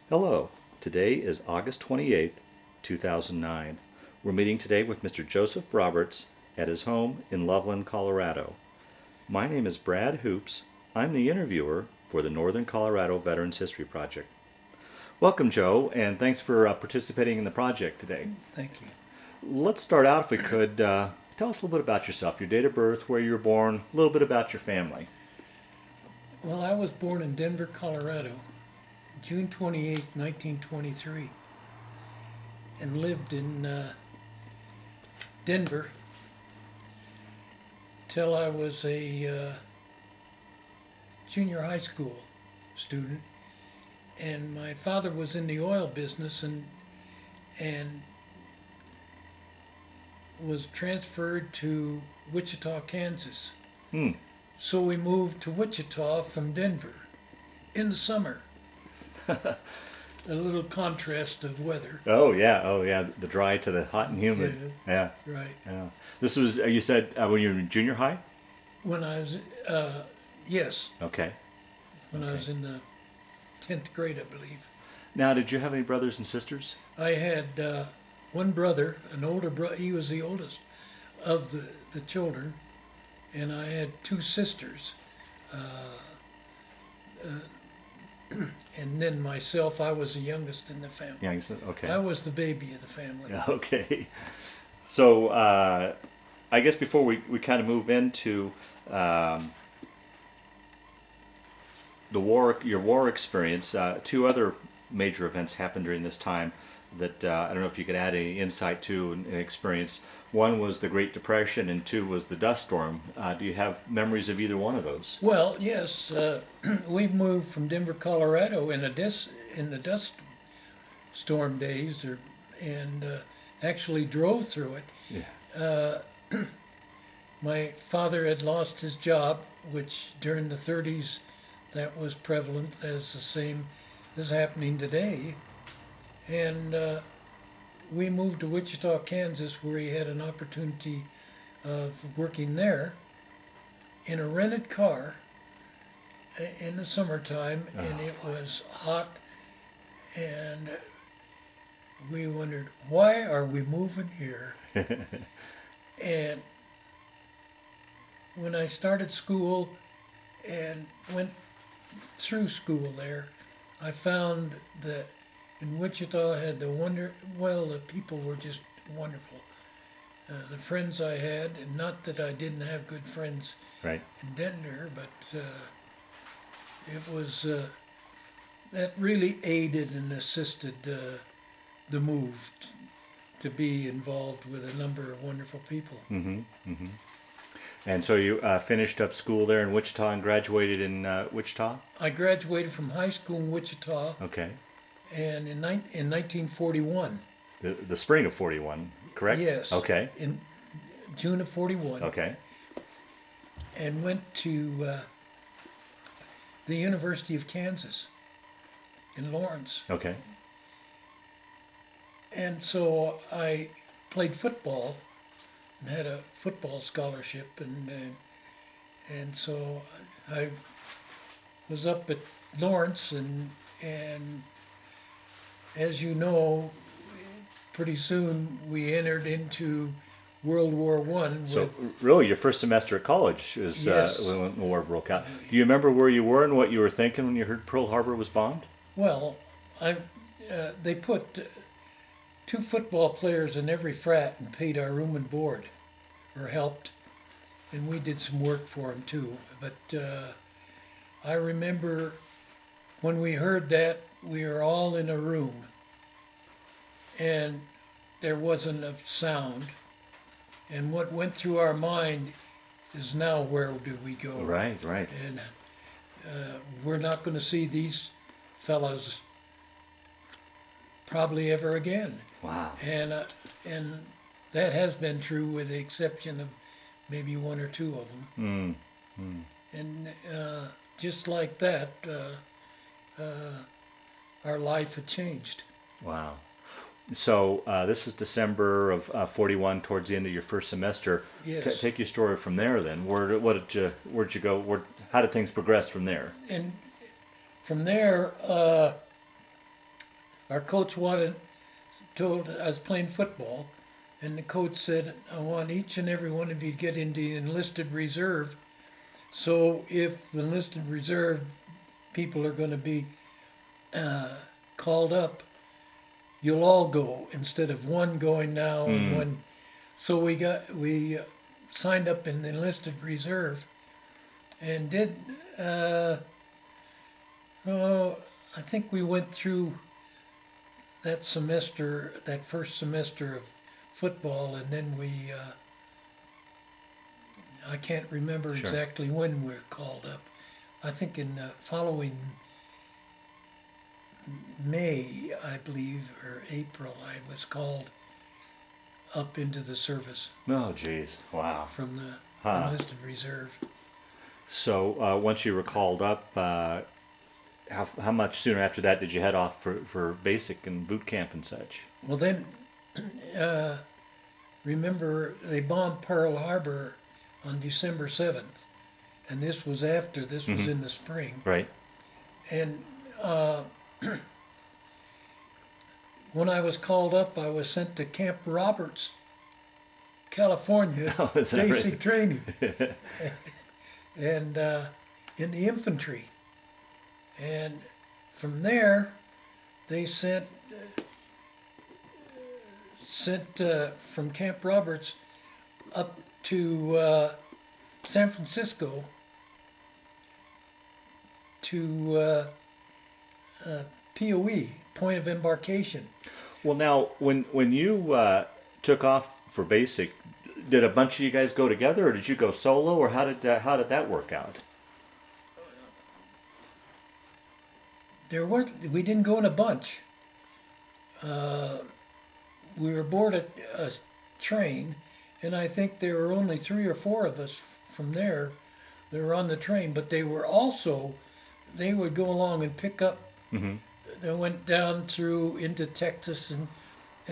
Hello, today is August 28th, 2009. We're meeting today with Mr. Joseph Roberts at his home in Loveland, Colorado. My name is Brad Hoops. I'm the interviewer for the Northern Colorado Veterans History Project. Welcome, Joe, and thanks for participating in the project today. Thank you. Let's start out, if we could. Tell us a little bit about yourself, your date of birth, where you were born, a little bit about your family. Well, I was born in Denver, Colorado, June 28, 1923, and lived in Denver till I was a junior high school student. And my father was in the oil business and was transferred to Wichita, Kansas. Hmm. So we moved to Wichita from Denver in the summer. A little contrast of weather. Oh yeah, the dry to the hot and humid. Yeah. Right. Yeah. This was, you said, when you were in junior high? When I was, yes, Okay. when I was in the 10th grade, I believe. Now, did you have any brothers and sisters? I had one brother, an older brother. He was the oldest of the children, and I had two sisters. And then myself, I was the youngest in the family. Yeah, you said, okay. I was the baby of the family. Okay. So, I guess before we kind of move into the war, your war experience, two other major events happened during this time that I don't know if you could add any insight to and experience. One was the Great Depression, and two was the dust storm. Do you have memories of either one of those? Well, yes, we moved from Denver, Colorado in the dust storm days, and actually drove through it. Yeah. My father had lost his job, which during the 30s, that was prevalent as the same as happening today. And we moved to Wichita, Kansas, where he had an opportunity of working there in a rented car in the summertime, and it was hot, and we wondered, why are we moving here? And when I started school and went through school there, I found that in Wichita had the people were just wonderful. The friends I had, and not that I didn't have good friends Right. in Denver, but it was that really aided and assisted the move to be involved with a number of wonderful people. Mm-hmm. Mm-hmm. And so you finished up school there in Wichita and graduated in Wichita? I graduated from high school in Wichita, Okay. and in 1941. The spring of 41, correct? Yes. Okay. In June of 41. Okay. And went to the University of Kansas in Lawrence. Okay. And so I played football and had a football scholarship, and so I was up at Lawrence, and as you know, pretty soon we entered into World War I. So really, your first semester at college is Yes. when the war broke out. Do you remember where you were and what you were thinking when you heard Pearl Harbor was bombed? Well, they put two football players in every frat and paid our room and board, or helped, and we did some work for them too. But I remember when we heard that, we were all in a room, and there wasn't a sound. And what went through our mind is, now where do we go? Right, right. And we're not going to see these fellows probably ever again. Wow. And that has been true, with the exception of maybe one or two of them. And just like that, our life had changed. Wow. So this is December of 41, towards the end of your first semester. Yes. Take your story from there then. Where'd you go? How did things progress from there? And from there, our coach told I was playing football, and the coach said, I want each and every one of you to get into the enlisted reserve. So if the enlisted reserve people are going to be called up, you'll all go instead of one going now and one. So we signed up in the enlisted reserve and did. I think we went through that semester, that first semester of football, and then I can't remember Sure. exactly when we were called up. I think in the following May, I believe, or April, I was called up into the service Oh, geez. Wow. from the Huh. enlisted reserve. So once you were called up, how much sooner after that did you head off for basic and boot camp and such? Well, then, remember, they bombed Pearl Harbor on December 7th, and this was after, this was in the spring. Right. And when I was called up, I was sent to Camp Roberts, California, Oh, is that basic right? training, and in the infantry. And from there, they sent from Camp Roberts up to San Francisco to POE, point of embarkation. Well, now when you took off for basic, did a bunch of you guys go together, or did you go solo, or how did that work out? We didn't go in a bunch. We were aboard a train, and I think there were only 3 or 4 of us from there that were on the train. But they would go along and pick up. They went down through into Texas, and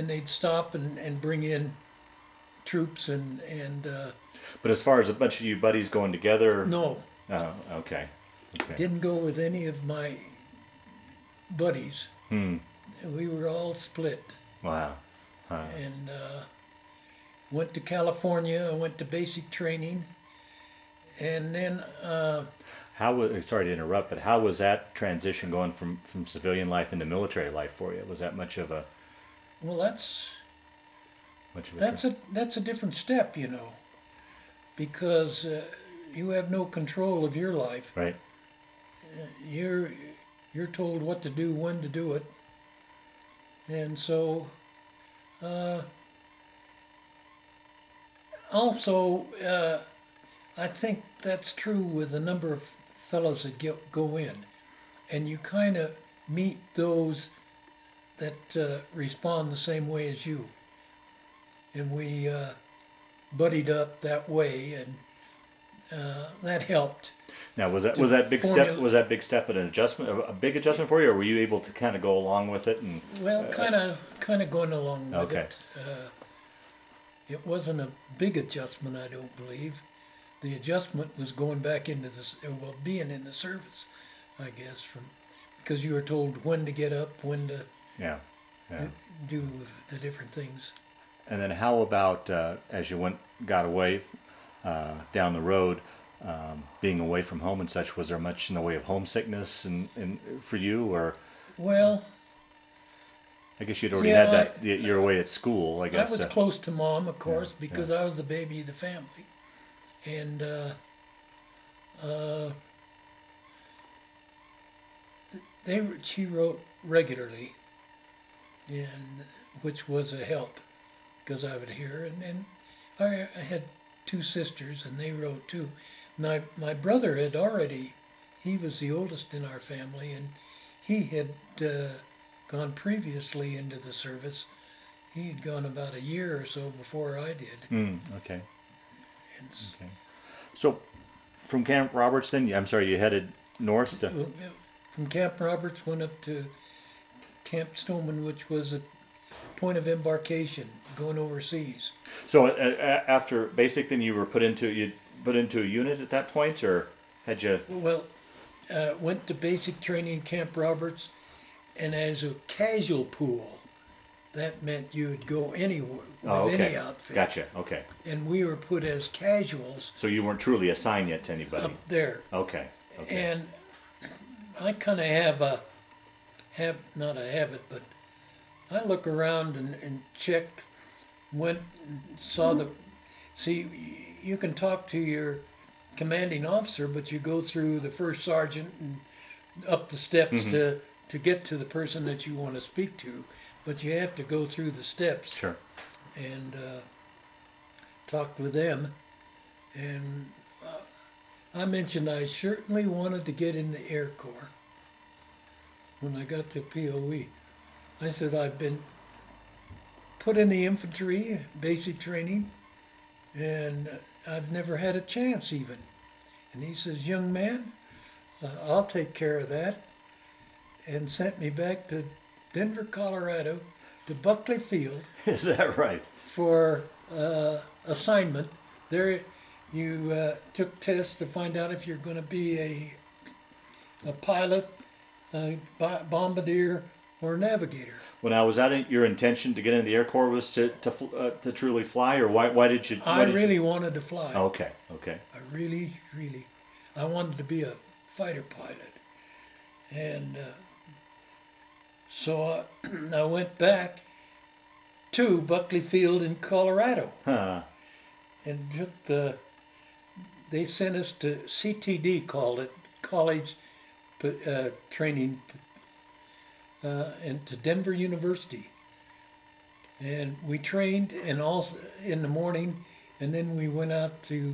they'd stop and bring in troops and But as far as a bunch of you buddies going together, no, oh, okay, okay. didn't go with any of my buddies. Hmm. We were all split. Wow. Huh. And went to California. I went to basic training, and then How was, sorry to interrupt, but how was that transition going from civilian life into military life for you? Was that much of a well, that's tra- a different step, because you have no control of your life. right? You're told what to do, when to do it, and so. Also, I think that's true with a number of fellows that go in, and you kind of meet those that respond the same way as you. And we buddied up that way, and that helped. Now, was that big formula- step? Was that big step an adjustment, a big adjustment for you, or were you able to kind of go along with it? And Well, kind of going along with Okay. it. It wasn't a big adjustment, I don't believe. The adjustment was going back into being in the service, I guess, because you were told when to get up, when to yeah, yeah. do the different things. And then how about as you got away down the road, being away from home and such? Was there much in the way of homesickness and for you, or Well, I guess you'd already Yeah, had that. You're away at school, I I guess. was close to Mom, of course, yeah. because I was the baby of the family. And she wrote regularly, and which was a help, because I would hear. And I had 2 sisters, and they wrote too. My brother he was the oldest in our family, and he had gone previously into the service. He had gone about a year or so before I did. Okay. And Okay. So, from Camp Roberts, then I'm sorry, you headed north to. from Camp Roberts, went up to Camp Stoneman, which was a point of embarkation going overseas. So after basic, then you put into a unit at that point, or had you? Well, went to basic training Camp Roberts, And as a casual pool, that meant you would go anywhere with Oh, okay. any outfit. Gotcha. Okay. And we were put as casuals So you weren't truly assigned yet to anybody. up there. Okay. Okay. And I kind of have not a habit, but I look around and check, went and saw see, you can talk to your commanding officer, but you go through the first sergeant and up the steps to get to the person that you want to speak to, but you have to go through the steps. Sure. And talk with them. And I mentioned I certainly wanted to get in the Air Corps. When I got to POE, I said I've been put in the infantry, basic training, and I've never had a chance even. And he says, young man, I'll take care of that, and sent me back to Denver, Colorado, to Buckley Field. Is that right? For assignment. There you took tests to find out if you're going to be a pilot, a bombardier, or navigator. When I was at your intention to get into the Air Corps was to truly fly, or why did you? I really wanted to fly. Okay. Okay. I really, I wanted to be a fighter pilot. And so I went back to Buckley Field in Colorado. Huh. And took they sent us to CTD, called it, College Training, and to Denver University. And we trained and also in the morning, and then we went out to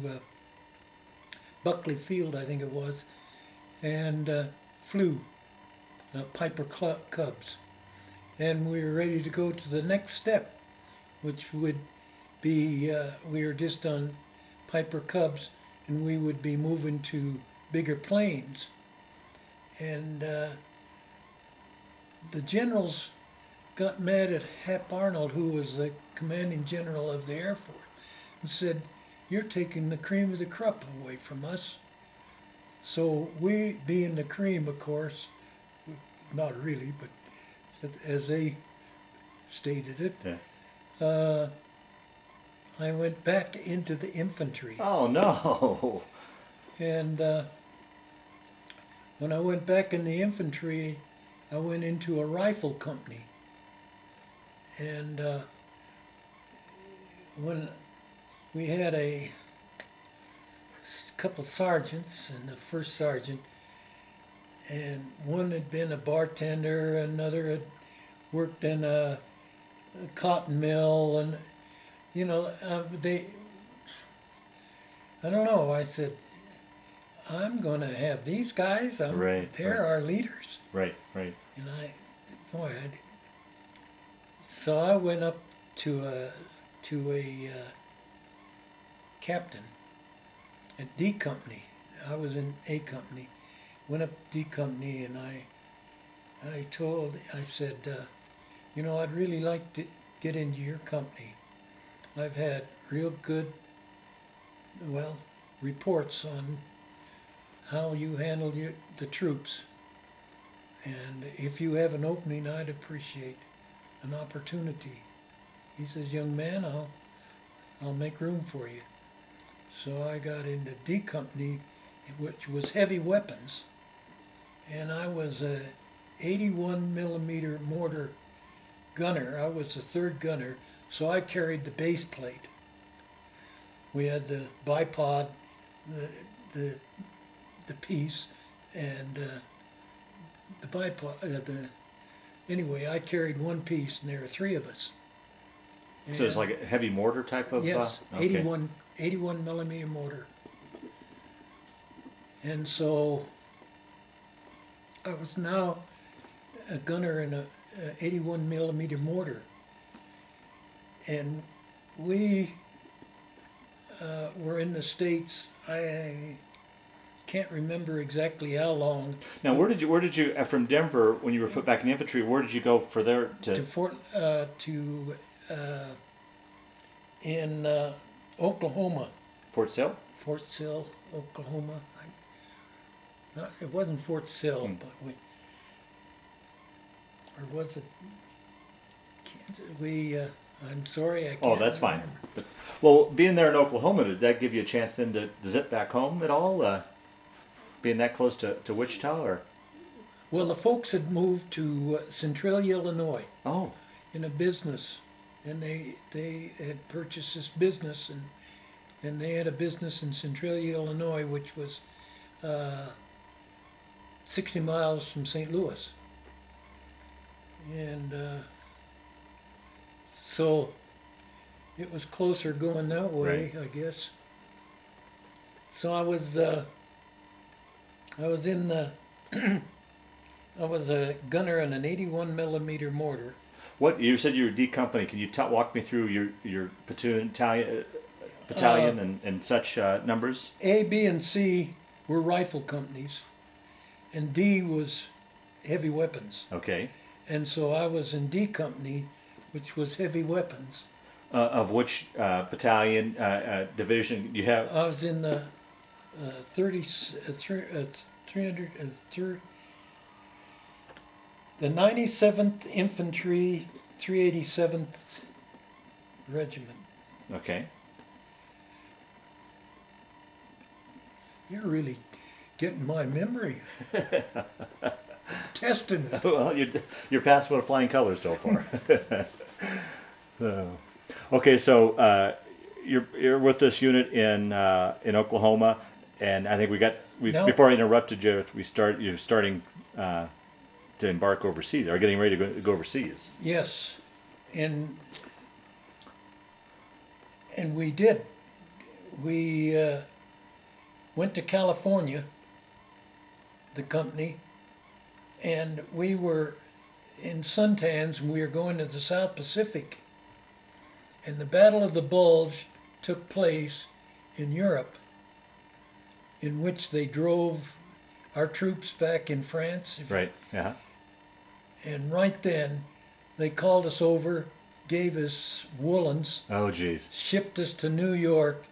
Buckley Field, I think it was, and flew Piper Cubs. And we were ready to go to the next step, which would be, we were just on Piper Cubs, and we would be moving to bigger planes. And the generals got mad at Hap Arnold, who was the commanding general of the Air Force, and said, you're taking the cream of the crop away from us. So we, being the cream, of course, not really, but as they stated it, Yeah. I went back into the infantry. Oh no. And when I went back in the infantry, I went into a rifle company. And when we had a couple sergeants, and the first sergeant, and one had been a bartender, another had worked in a cotton mill, and you know, I don't know, I said, I'm going to have these guys, they're our leaders. Right, right. And so I went up to a captain at D Company. I was in A Company. Went up to D Company, and I said, you know, I'd really like to get into your company. I've had real good, reports on how you handle the troops. And if you have an opening, I'd appreciate an opportunity. He says, young man, I'll make room for you. So I got into D Company, which was heavy weapons. And I was a 81 millimeter mortar gunner. I was the third gunner, so I carried the base plate. We had the bipod, the piece, and the bipod. Anyway, I carried one piece, and there were three of us. And So it's like a heavy mortar type of. yes, Okay. 81 millimeter mortar. And so I was now a gunner in a 81 millimeter mortar. And we were in the States, I can't remember exactly how long. Now, where did you from Denver when you were put back in the infantry? Where did you go for there To in Oklahoma. Fort Sill? Fort Sill, Oklahoma. I, It wasn't Fort Sill, but or was it Kansas? I'm sorry, I can't. Oh, that's fine. remember. Well, being there in Oklahoma, did that give you a chance then to zip back home at all? Being that close to Wichita, or? Well, the folks had moved to Centralia, Illinois, Oh, in a business, and they had purchased this business, and they had a business in Centralia, Illinois, which was 60 miles from St. Louis, and so it was closer going that way, I guess. So I was in the I was a gunner on an 81 millimeter mortar. what you said you were D company? Can you walk me through your platoon, battalion, and such numbers? A, B, and C were rifle companies, and D was heavy weapons. Okay. And so I was in D company, which was heavy weapons. Of which battalion, division you have? I was in the 97th Infantry 387th Regiment. Okay. You're really getting my memory. Testing it. Well, you're passing with flying colors so far. Okay, so you're with this unit in Oklahoma, and I think No. before I interrupted you, you're starting to embark overseas, or getting ready to go overseas. Yes, and we did. We went to California, the company, and we were in suntans, and we were going to the South Pacific. And the Battle of the Bulge took place in Europe, in which they drove our troops back in France. Right. Yeah. And right then, they called us over, gave us woolens, Oh, geez. shipped us to New York,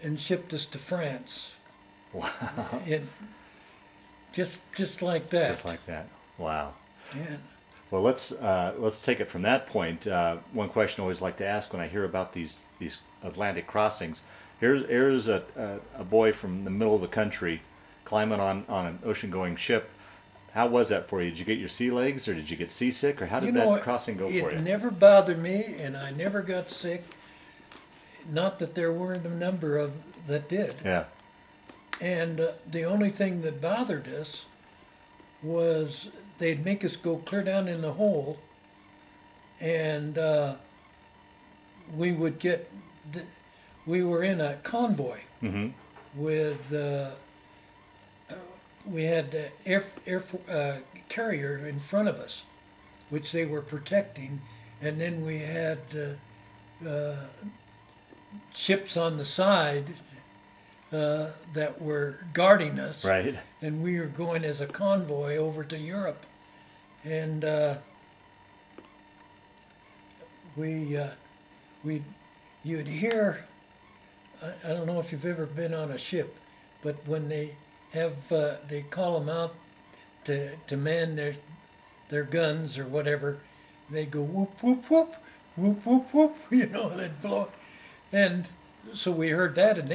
and shipped us to France. Wow. And just like that. Just like that. Wow. And Well, let's take it from that point. One question I always like to ask when I hear about these Atlantic crossings. Here's a boy from the middle of the country climbing on an ocean-going ship. How was that for you? Did you get your sea legs, or did you get seasick, or how did that crossing go for you? It never bothered me, and I never got sick. Not that there weren't a number of that did. Yeah. And the only thing that bothered us was they'd make us go clear down in the hole, and we would get. We were in a convoy Mm-hmm. with. We had the air carrier in front of us, which they were protecting, and then we had ships on the side that were guarding us. Right. And we were going as a convoy over to Europe, and you'd hear. I don't know if you've ever been on a ship, but when they call them out to man their guns or whatever, they go whoop whoop whoop whoop whoop whoop, and they'd blow, and so we heard that, and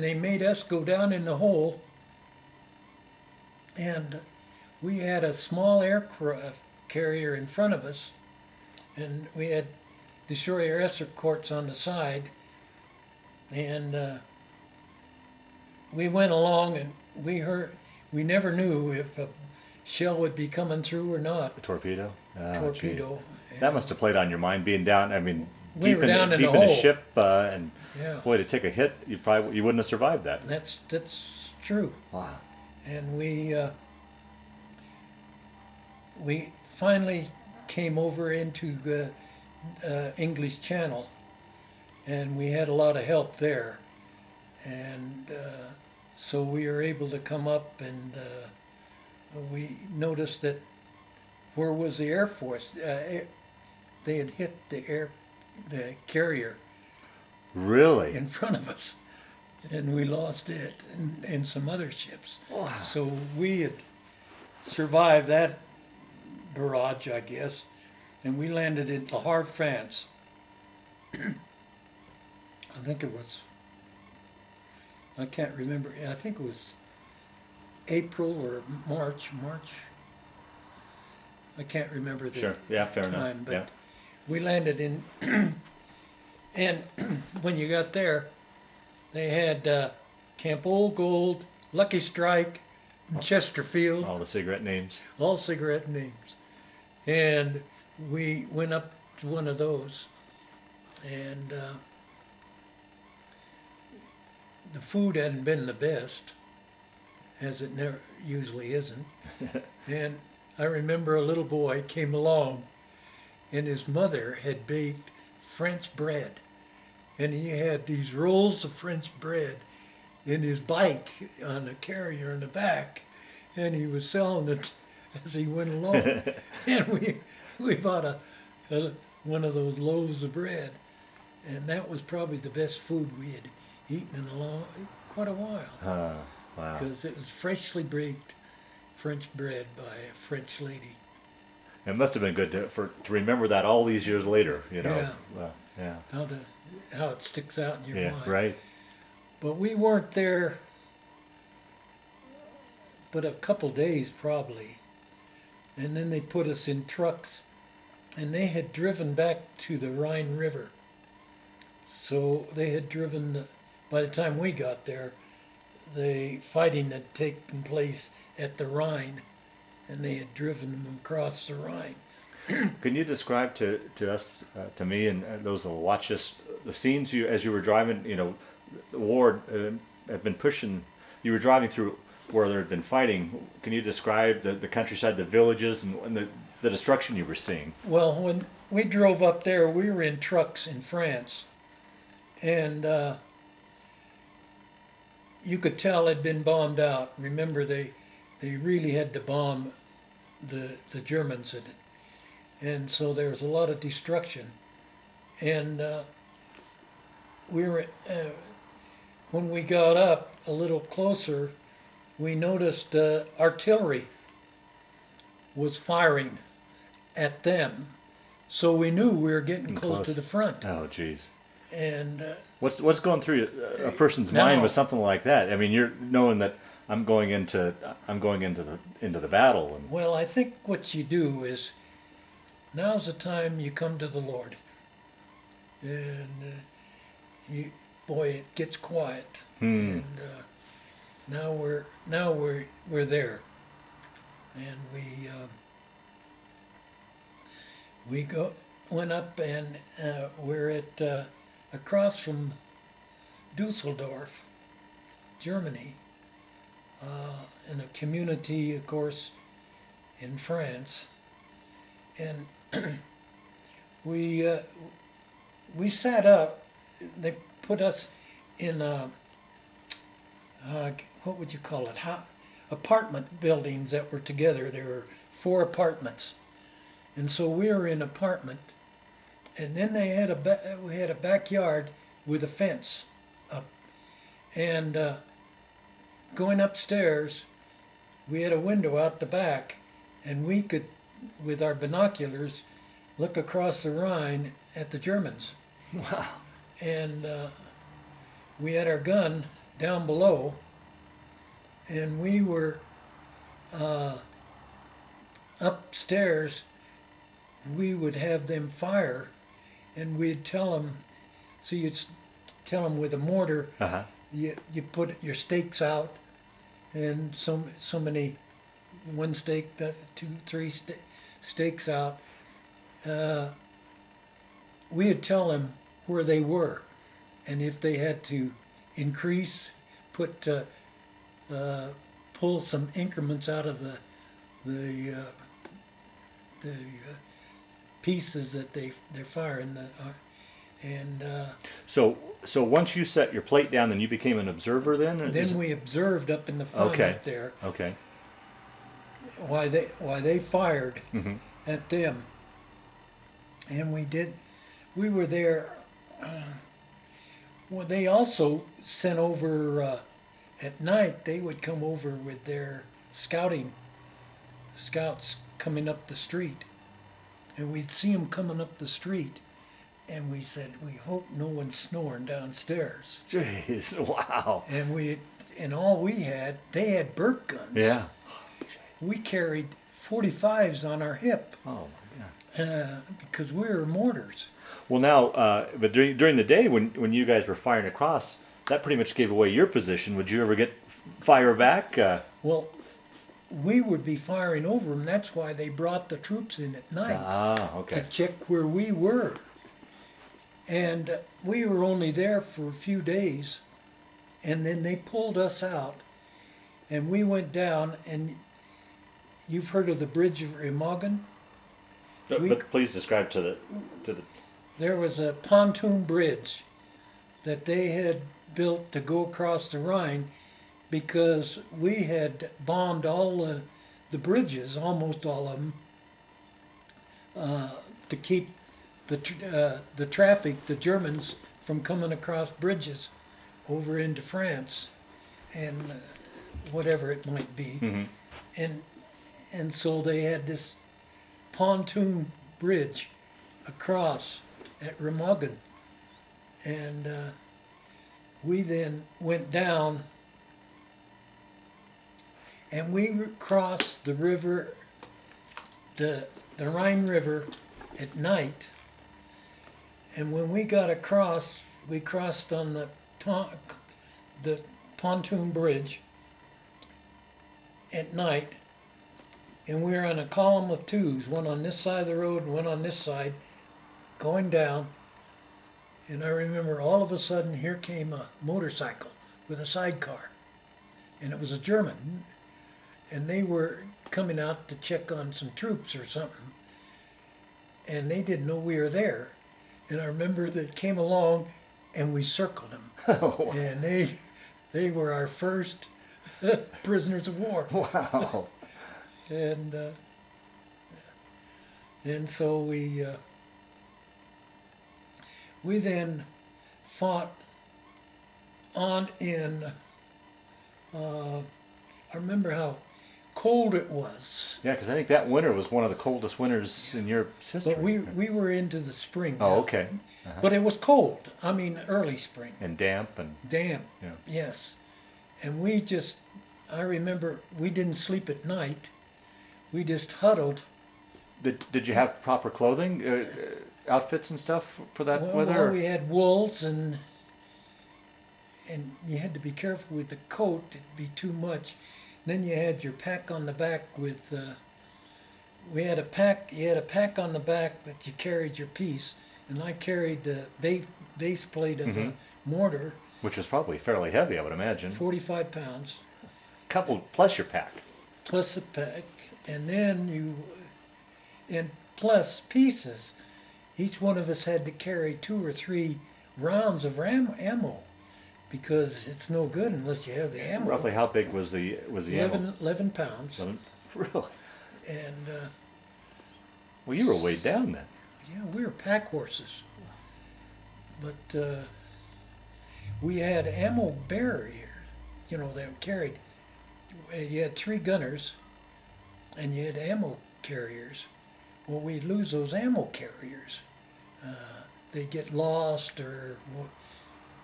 they made us go down in the hole, and we had a small aircraft carrier in front of us, and we had destroyer escorts on the side, and we went along, and we never knew if a shell would be coming through or not. A torpedo. Oh, Torpedo. gee. That must have played on your mind, being down. I mean, We deep were in down in deep the in a hole. ship, and Yeah, boy, to take a hit, you wouldn't have survived that. that's true. Wow. And we finally came over into the English Channel, and we had a lot of help there, and so we were able to come up, and we noticed that where was the Air Force? They had hit the carrier Really? in front of us, and we lost it and some other ships. Wow. So we had survived barrage, I guess, and we landed in Le Havre, France. I think it was, I can't remember, I think it was April or March. I can't remember the Sure. Yeah, fair enough. time, but Yeah. we landed in, and when you got there, they had Camp Old Gold, Lucky Strike, and Chesterfield, All the cigarette names. all cigarette names. And we went up to one of those, and the food hadn't been the best, as it never usually isn't. And I remember a little boy came along, and his mother had baked French bread, and he had these rolls of French bread in his bike on a carrier in the back, and he was selling it as he went along. And we bought one of those loaves of bread, and that was probably the best food we had eaten in quite a while, Wow. because it was freshly baked French bread by a French lady. It must have been good to remember that all these years later, you know. Yeah. Yeah. How it sticks out in your Yeah, mind. right. But we weren't there but a couple days probably. And then they put us in trucks, and they had driven back to the Rhine River. So they had driven, by the time we got there, the fighting had taken place at the Rhine, and they had driven them across the Rhine. Can you describe to us, to me, and those that will watch this, the scenes as you were driving? You know, the war had been pushing. You were driving through where there had been fighting. Can you describe the countryside, the villages, and the destruction you were seeing? Well, when we drove up there, we were in trucks in France, and you could tell it had been bombed out. Remember, they really had to bomb the Germans, and so there was a lot of destruction. And we were when we got up a little closer, we noticed artillery was firing at them, so we knew we were getting close to the front. Oh, geez. And What's going through a person's mind with something like that? I mean, you're knowing that I'm going into the battle. And well, I think what you do is, now's the time you come to the Lord, and boy, it gets quiet. And now we're there, and we went up, and we're at across from Dusseldorf, Germany, in a community, of course, in France, and we sat up. They put us in what would you call it? Apartment buildings that were together. There were 4 apartments, and so we were in an apartment, and then they had we had a backyard with a fence up, and going upstairs, we had a window out the back, and we could, with our binoculars, look across the Rhine at the Germans. wow. And we had our gun down below, and we were upstairs. We would have them fire, and we'd tell them, so you'd tell them with a mortar, you put your stakes out, and so many, one stake, 2, 3 stakes out. We'd tell them where they were, and if they had to increase, pull some increments out of the pieces that they're firing. So once you set your plate down, then you became an observer. Then we observed up in the front up there. Okay. Why they fired at them, and we were there. Well, they also sent over at night. They would come over with their scouts coming up the street. And we'd see them coming up the street, and we said, we hope no one's snoring downstairs. Jeez, wow. And all we had, they had Burt guns. Yeah. We carried 45s on our hip. Oh my God. Because we were mortars. Well, now, but during the day when you guys were firing across, that pretty much gave away your position. Would you ever get fire back? Well, we would be firing over them. That's why they brought the troops in at night Okay. to check where we were. And we were only there for a few days, and then they pulled us out, and we went down. And you've heard of the Bridge of Remagen? But please describe to the. There was a pontoon bridge that they had built to go across the Rhine, because we had bombed all the bridges, almost all of them, to keep the traffic, the Germans, from coming across bridges over into France and whatever it might be. Mm-hmm. And so they had this pontoon bridge across at Remagen. And we then went down, and we crossed the river, the Rhine River, at night. And when we got across, we crossed on the pontoon bridge at night, and we were on a column of twos, one on this side of the road and one on this side, going down. And I remember all of a sudden here came a motorcycle with a sidecar, and it was a German, and they were coming out to check on some troops or something, and they didn't know we were there. And I remember they came along, and we circled them, and they were our first prisoners of war. Wow. And so we then fought on in, I remember how cold it was. Yeah, because I think that winter was one of the coldest winters in Europe's history. But we were into the spring now. Oh, okay. Uh-huh. But it was cold. I mean, early spring. And damp and. Damp, Yeah. yes. And I remember we didn't sleep at night. We just huddled. Did you have proper clothing, outfits and stuff for that weather? Well, we had wools, and you had to be careful with the coat. It'd be too much. Then you had your pack on the back with. You had a pack on the back that you carried your piece, and I carried the base plate of a mortar. Which was probably fairly heavy, I would imagine. 45 pounds. Coupled plus your pack. Plus the pack, and then plus pieces. Each one of us had to carry 2 or 3 rounds of ammo, because it's no good unless you have the ammo. Roughly how big was the ammo? 11 pounds. 11? Really? And Well, you were weighed down then. yeah, we were pack horses. But we had ammo bearer here, that carried. You had 3 gunners, and you had ammo carriers. Well, we'd lose those ammo carriers. They'd get lost or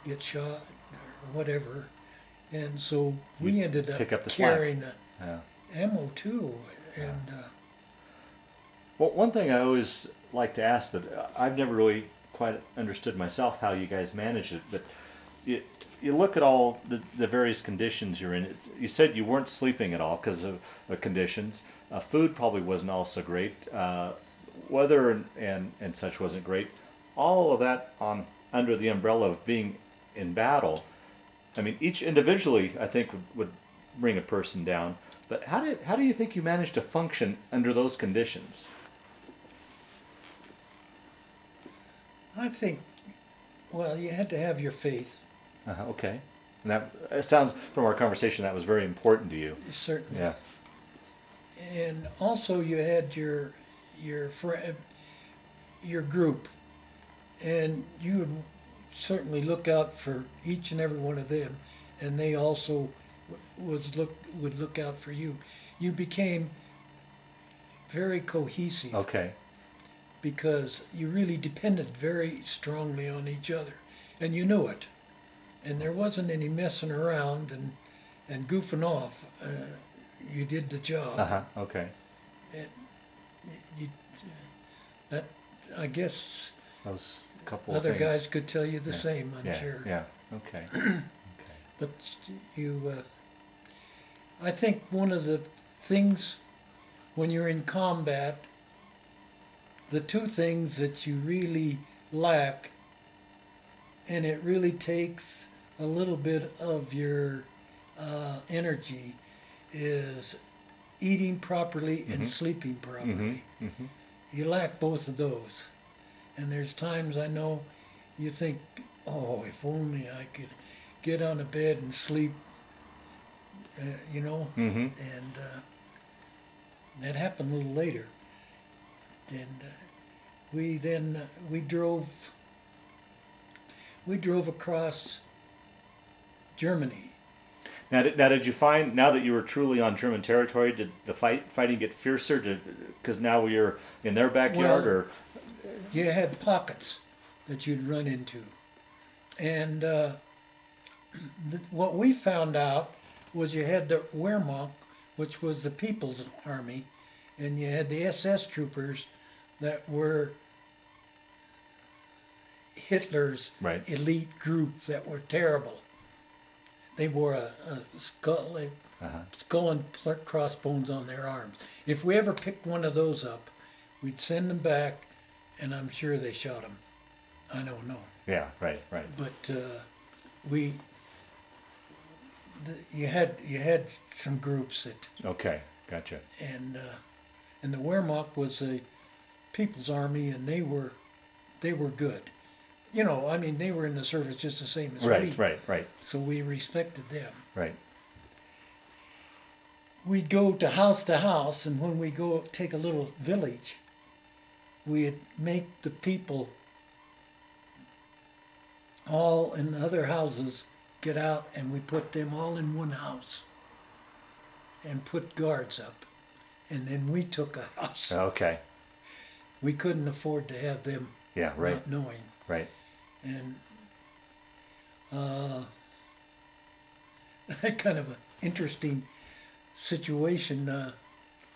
get shot or whatever. And so we ended pick up up the slack. carrying Yeah. ammo too. And Well, one thing I always like to ask that I've never really quite understood myself how you guys manage it, but you look at all the various conditions you're in. You said you weren't sleeping at all because of the conditions. Food probably wasn't all so great. Weather and such wasn't great. All of that under the umbrella of being in battle. I mean, each individually, I think, would bring a person down. But how do you think you managed to function under those conditions? I think, well, you had to have your faith. Okay. And that it sounds from our conversation that was very important to you. Certainly. Yeah. And also you had your group, and you would certainly look out for each and every one of them, and they also would look out for you. You became very cohesive. Okay. Because you really depended very strongly on each other, and you knew it. And there wasn't any messing around and goofing off. You did the job. Uh-huh. Okay. And you, that, I guess That was a couple of other things. guys could tell you the Yeah. same, I'm Yeah. sure. Yeah. Okay. Okay. But I think one of the things when you're in combat, the two things that you really lack, and it really takes a little bit of your energy, is eating properly and sleeping properly. Mm-hmm. You lack both of those. And there's times I know you think, oh, if only I could get on a bed and sleep, you know. Mm-hmm. And that happened a little later. And we drove across Germany. Now, did you find, now that you were truly on German territory, did the fighting get fiercer? Because now you're in their backyard, Well, or? You had pockets that you'd run into. And what we found out was you had the Wehrmacht, which was the People's Army, and you had the SS troopers that were Hitler's Right. elite group that were terrible. They wore a skull, Uh-huh. skull and crossbones on their arms. If we ever picked one of those up, we'd send them back, and I'm sure they shot them. I don't know. Yeah. Right. Right. But you had some groups that, Okay. Gotcha. and the Wehrmacht was a People's Army, and they were good. You know, I mean, they were in the service just the same as Right. we. Right. Right. So we respected them. Right. We'd go to house, and when we go take a little village, we'd make the people all in the other houses get out, and we put them all in one house and put guards up. And then we took a house. Okay. We couldn't afford to have them Yeah. Right. not knowing. Right. And kind of an interesting situation.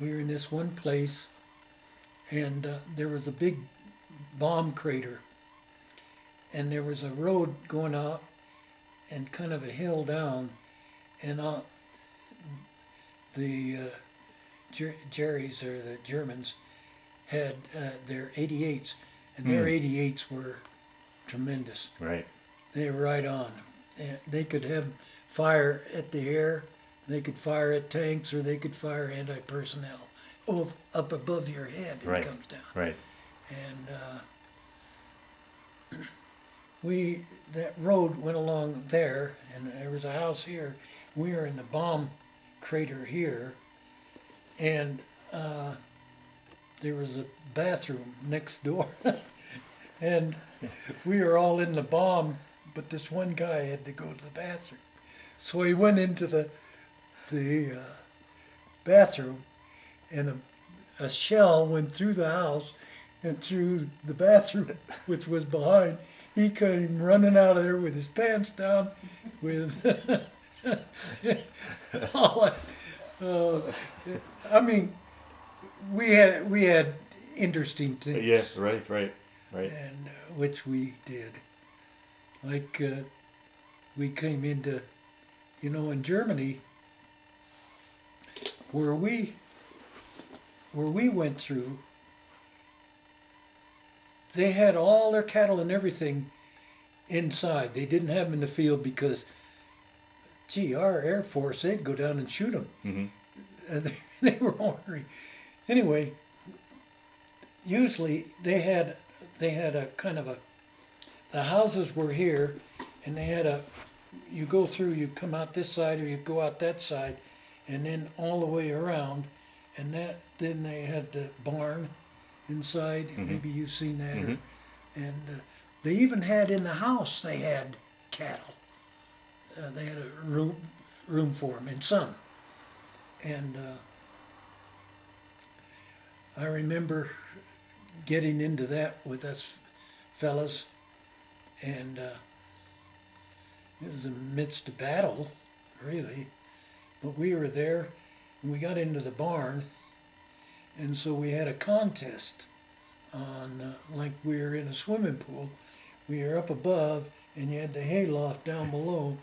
We were in this one place, and there was a big bomb crater, and there was a road going out and kind of a hill down, and the Jerry's, or the Germans, had their 88s, and their 88s were tremendous. Right. They were right on. And they could have fire at the air, they could fire at tanks, or they could fire anti-personnel. Up above your head it Right. comes down. Right. And that road went along there, and there was a house here. We were in the bomb crater here, and there was a bathroom next door. And we were all in the bomb, but this one guy had to go to the bathroom. So he went into the bathroom, and a shell went through the house and through the bathroom, which was behind. He came running out of there with his pants down, with all that. I mean, we had interesting things. Yeah. Right. Right. Right. And which we did. Like we came into, in Germany, where we went through, they had all their cattle and everything inside. They didn't have them in the field because, gee, our Air Force, they'd go down and shoot them. Mm-hmm. And they were ornery. Anyway, usually they had a kind of the houses were here, and they had you go through, you come out this side or you go out that side, and then all the way around, and then they had the barn inside. Mm-hmm. Maybe you've seen that. Mm-hmm. And they even had in the house, they had cattle. They had a room for them, and some. And I remember getting into that with us fellas, and it was in the midst of battle, really. But we were there, and we got into the barn, and so we had a contest on, like we were in a swimming pool. We were up above, and you had the hayloft down below,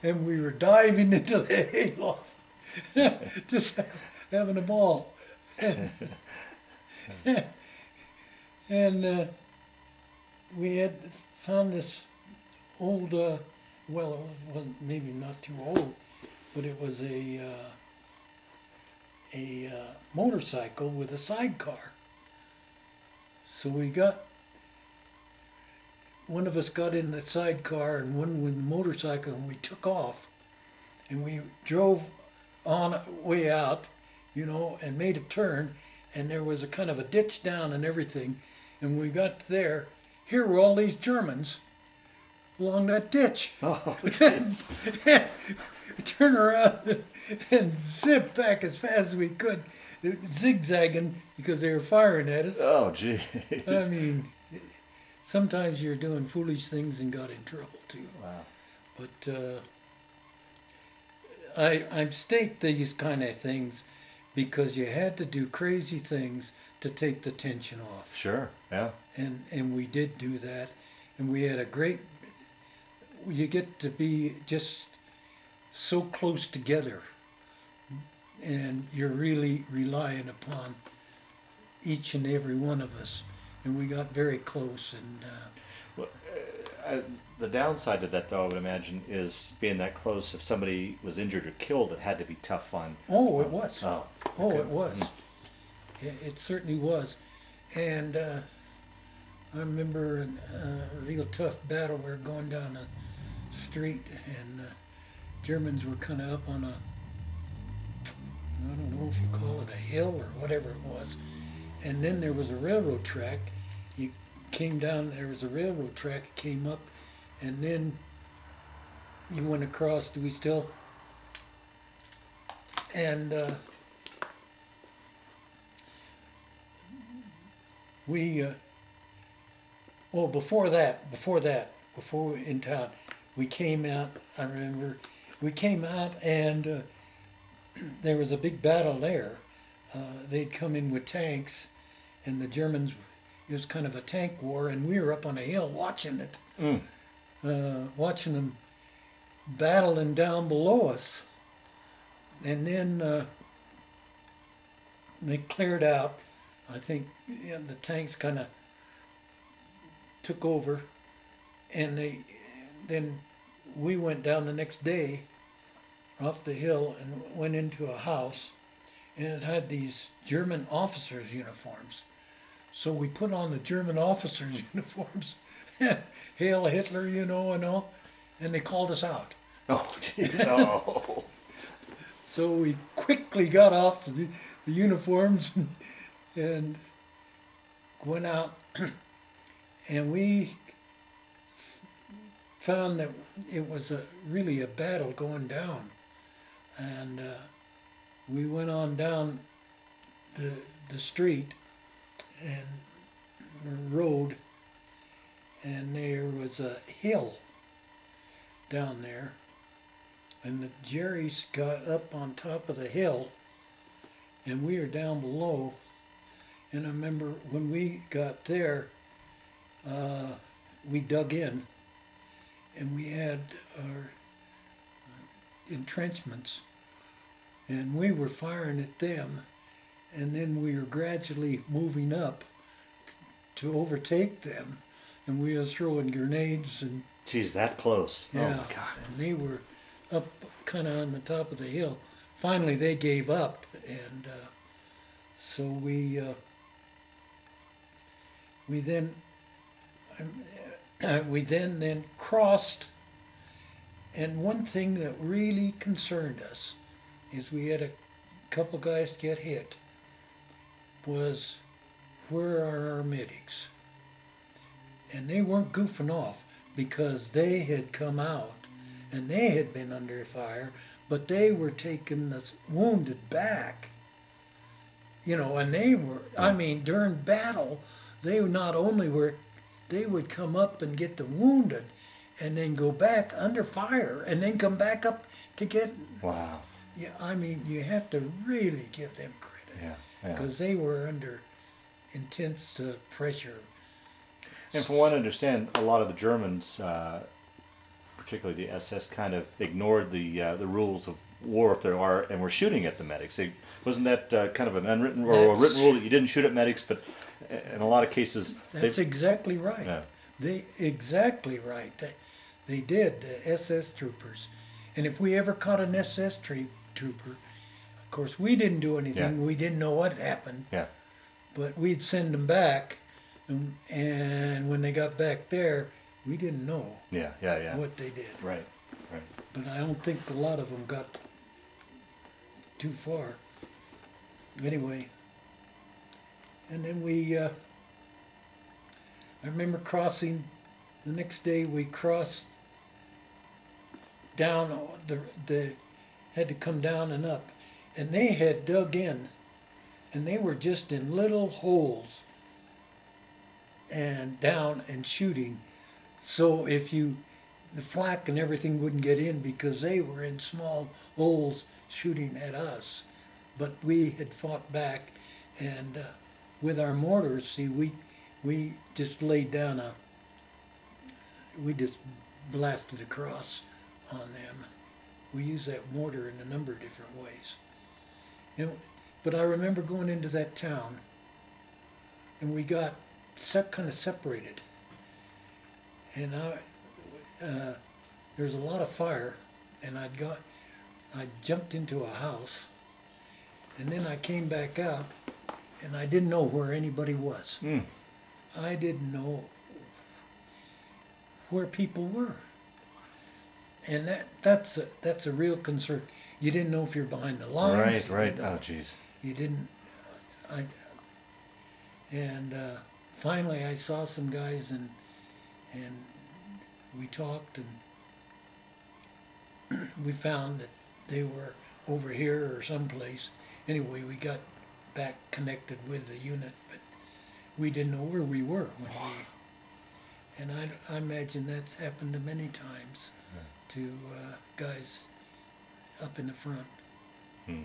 and we were diving into the hayloft, just having a ball. And we had found this old, well, it wasn't maybe not too old, but it was a motorcycle with a sidecar. So one of us got in the sidecar and one with the motorcycle, and we took off, and we drove on way out, and made a turn, and there was a kind of a ditch down and everything, and when we got there, here were all these Germans along that ditch. Oh, Turn around and zip back as fast as we could, zigzagging because they were firing at us. oh, gee. I mean, sometimes you're doing foolish things and got in trouble too. Wow. But I state these kind of things because you had to do crazy things to take the tension off. Sure, yeah. And we did do that, and we had a great. You get to be just so close together, and you're really relying upon each and every one of us, and we got very close. And Well, the downside to that, though, I would imagine, is being that close. If somebody was injured or killed, it had to be tough on. oh, it was. Oh, Oh, okay. it was. It certainly was. And I remember a real tough battle. We were going down a street, and Germans were kind of up on I don't know if you call it a hill or whatever it was. And then there was a railroad track. You came down, there was a railroad track, it came up, and then you went across. Do we still? And before we were in town, we came out. I remember we came out, and there was a big battle there. They'd come in with tanks, and the Germans. It was kind of a tank war, and we were up on a hill watching it, watching them battling down below us. And then they cleared out. I think the tanks kind of took over, and then we went down the next day off the hill and went into a house, and it had these German officers' uniforms. So we put on the German officers' uniforms, Hail Hitler, and all, and they called us out. Oh, jeez. Oh. So we quickly got off the uniforms and went out, and we found that it was really a battle going down. And we went on down the street and the road, and there was a hill down there, and the Jerry's got up on top of the hill, and we were down below. And I remember when we got there, we dug in, and we had our entrenchments, and we were firing at them, and then we were gradually moving up to overtake them, and we were throwing grenades and Geez, that close. yeah, Oh, my God. and they were up kind of on the top of the hill. Finally, they gave up, and so we then crossed. And one thing that really concerned us is we had a couple guys get hit. Was where are our medics? And they weren't goofing off because they had come out and they had been under fire, but they were taking the wounded back, you know, and they were, I mean, during battle, they not only were, they would come up and get the wounded and then go back under fire and then come back up to get, Wow. yeah, I mean, you have to really give them credit Yeah. Yeah. because they were under intense pressure. And from what I understand, a lot of the Germans, particularly the SS, kind of ignored the rules of war if there are, and were shooting at the medics. Wasn't that kind of an unwritten or a written rule that you didn't shoot at medics? But in a lot of cases, That's exactly right. Yeah. They exactly right. They did, the SS troopers. And if we ever caught an SS trooper, of course we didn't do anything. Yeah. We didn't know what happened. Yeah. But we'd send them back, and when they got back there, we didn't know Yeah. Yeah. Yeah. what they did. Right. Right. But I don't think a lot of them got too far. Anyway, and then I remember crossing, the next day we crossed down, had to come down and up, and they had dug in, and they were just in little holes and down and shooting. So the flak and everything wouldn't get in because they were in small holes shooting at us. But we had fought back, and with our mortars, see, we just laid down we just blasted across on them. We used that mortar in a number of different ways. But I remember going into that town, and we got kind of separated. And there was a lot of fire, and I jumped into a house, and then I came back out, and I didn't know where anybody was. Mm. I didn't know where people were, and that's a real concern. You didn't know if you're behind the lines. Right. Oh, jeez. You didn't. Finally, I saw some guys, and we talked, and we found that they were over here or someplace. Anyway, we got back connected with the unit, but we didn't know where we were when and I imagine that's happened to many times to guys up in the front. Hmm.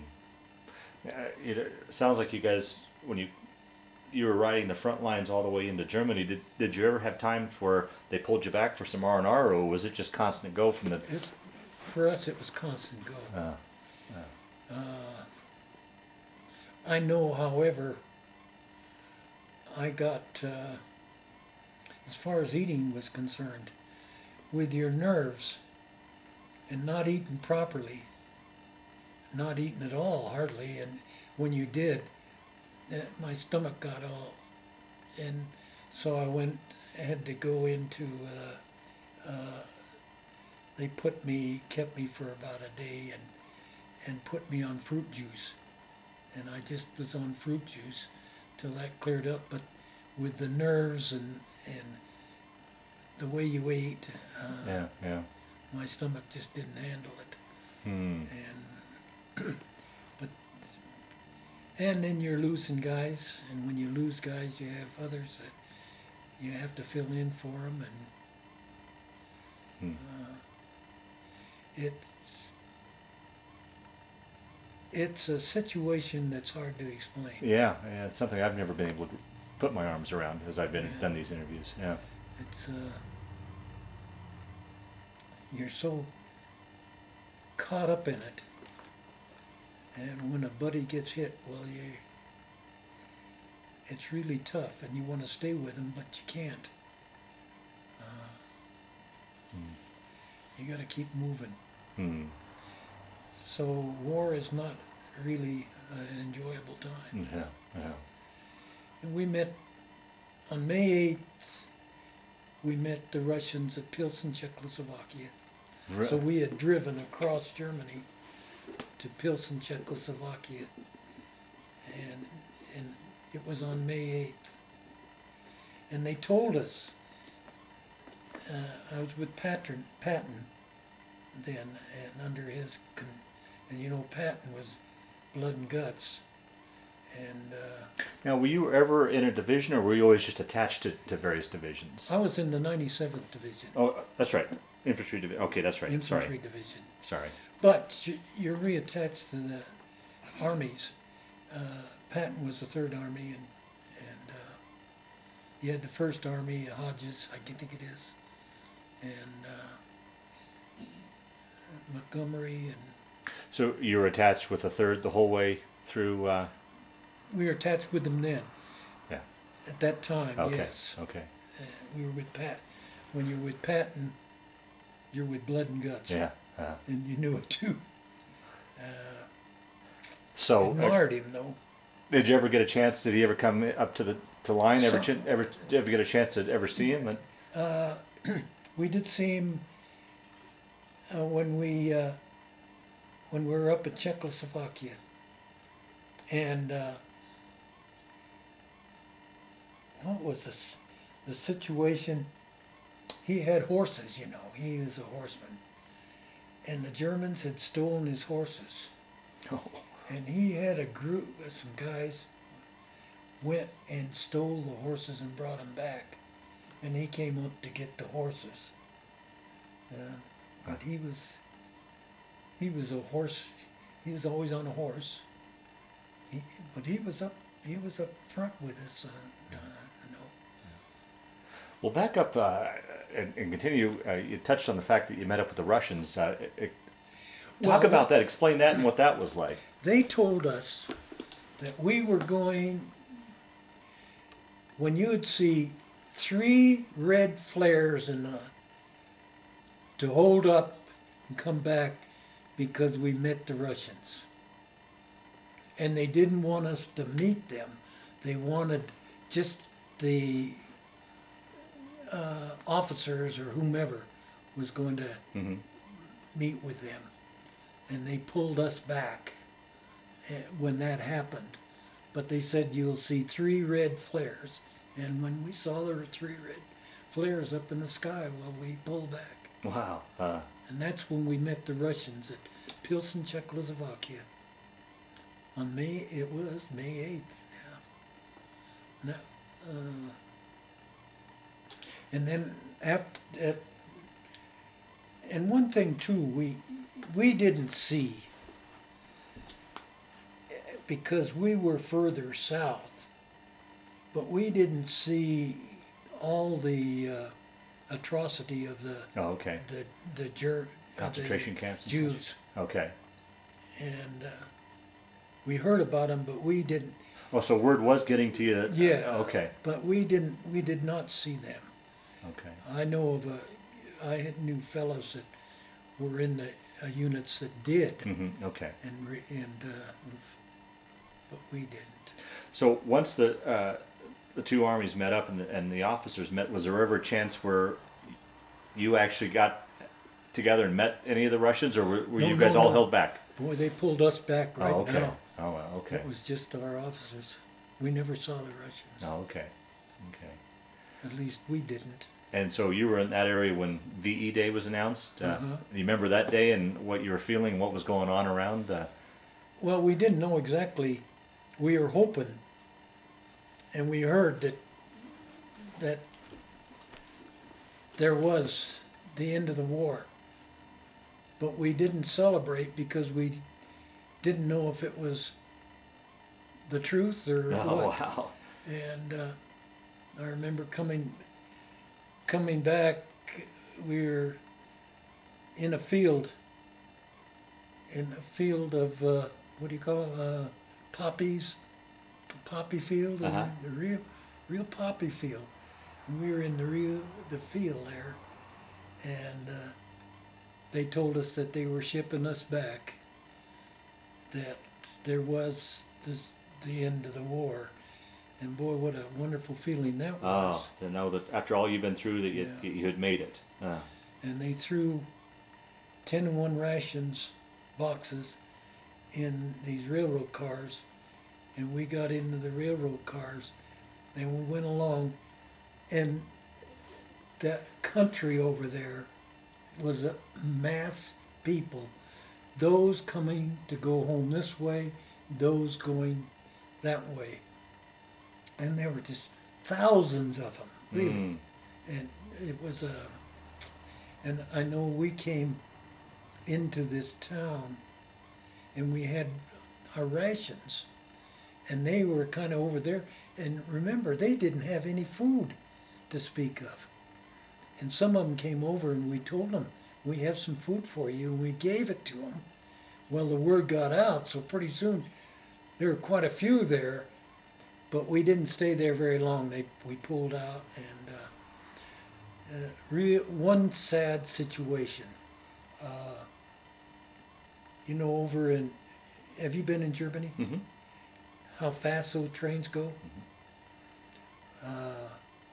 It sounds like you guys, when you were riding the front lines all the way into Germany, did you ever have times where they pulled you back for some R&R, or was it just constant go from the... For us, it was constant go. I know, however, I got, as far as eating was concerned, with your nerves and not eating properly, not eating at all, hardly, and when you did, my stomach got all, and so I had to go into, they kept me for about a day and put me on fruit juice. And I just was on fruit juice till that cleared up. But with the nerves and the way you ate, my stomach just didn't handle it. And then you're losing guys, and when you lose guys, you have others that you have to fill in for them, and it's a situation that's hard to explain. Yeah, it's something I've never been able to put my arms around as I've done these interviews. Yeah, it's you're so caught up in it, and when a buddy gets hit, well, it's really tough, and you want to stay with them, but you can't. You got to keep moving. So war is not really an enjoyable time. Yeah. And we met on May 8th. We met the Russians at Pilsen, Czechoslovakia. So we had driven across Germany to Pilsen, Czechoslovakia, and it was on May 8th. And they told us, I was with Patton then, and under his, and you know, Patton was blood and guts, And Now, were you ever in a division, or were you always just attached to various divisions? I was in the 97th Division, Oh, that's right. Infantry Division. Okay, that's right. Infantry Division. Sorry. But you're reattached to the armies. Patton was the Third Army, and you had the First Army, Hodges, I think it is, and Montgomery, and So you were attached with the third the whole way through. we were attached with them then. Yeah. At that time, Okay. yes. Okay. We were with Pat. When you're with Patton, you're with blood and guts. Yeah. And you knew it too. So Admired him though. did you ever get a chance? Did he ever come up to the line? Ever did you ever get a chance to ever see him? We did see him when we were up at Czechoslovakia, and what was this? The situation. He had horses, you know. He was a horseman, and the Germans had stolen his horses. Oh. And he had a group, some guys went and stole the horses and brought them back. And he came up to get the horses. But he was a horse. He was always on a horse. But he was up front with us. You know. Well, back up and continue. You touched on the fact that you met up with the Russians. Talk about that. Explain that and what that was like. They told us that we were going, when you would see 3 red flares to hold up and come back because we met the Russians. And they didn't want us to meet them. They wanted just the officers or whomever was going to meet with them. And they pulled us back when that happened. But they said, you'll see 3 red flares. And when we saw there were 3 red flares up in the sky, well, we pulled back. Wow. And that's when we met the Russians at Pilsen, Czechoslovakia. It was May 8th, yeah. And then after that, and one thing too, we didn't see, because we were further south, but we didn't see all the atrocity of the Concentration camps and Jews. such? Okay. And we heard about them, but we didn't. Oh, so word was getting to you. Yeah. Okay. But we did not see them. Okay. I know of I knew fellows that were in the units that did. Okay. But we didn't. So once the 2 armies met up and the officers met, was there ever a chance where you actually got together and met any of the Russians, or were you guys all held back? Boy, they pulled us back right okay. now. Oh, well, okay. It was just our officers. We never saw the Russians. Oh, okay. Okay. At least we didn't. And so you were in that area when VE Day was announced. Uh-huh. You remember that day and what you were feeling, what was going on around? Well, we didn't know exactly. We were hoping, and we heard that there was the end of the war. But we didn't celebrate because we didn't know if it was the truth or what. Wow. And I remember coming back. We were in a field of what do you call it? Poppies, poppy field, Uh-huh. the real poppy field. And we were in the field there, and they told us that they were shipping us back. That there was the end of the war. And boy, what a wonderful feeling that was. Oh, to know that after all you've been through, that you had made it. And they threw 10-1 rations boxes in these railroad cars, and we got into the railroad cars, and we went along, and that country over there was a mass people, those coming to go home this way, those going that way. And there were just thousands of them, really. Mm. And it was and I know we came into this town and we had our rations and they were kind of over there. And remember, they didn't have any food to speak of. And some of them came over and we told them, we have some food for you. And we gave it to them. Well, the word got out, so pretty soon there were quite a few there, but we didn't stay there very long. We pulled out, and one sad situation. Over in, have you been in Germany? Mm-hmm. How fast those trains go?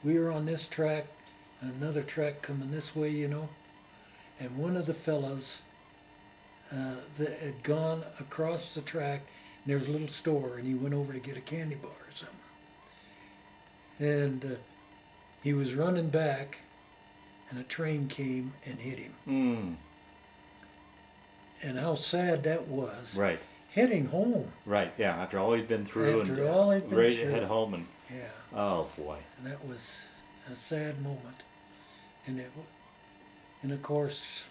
We were on this track, another track coming this way, and one of the fellows that had gone across the track, and there was a little store, and he went over to get a candy bar or something. And he was running back, and a train came and hit him. Mm. And how sad that was. Right. Heading home. Right. Yeah. After all he'd been through, After all he'd been ready through. to head home, and Yeah. oh boy. And that was a sad moment. And of course,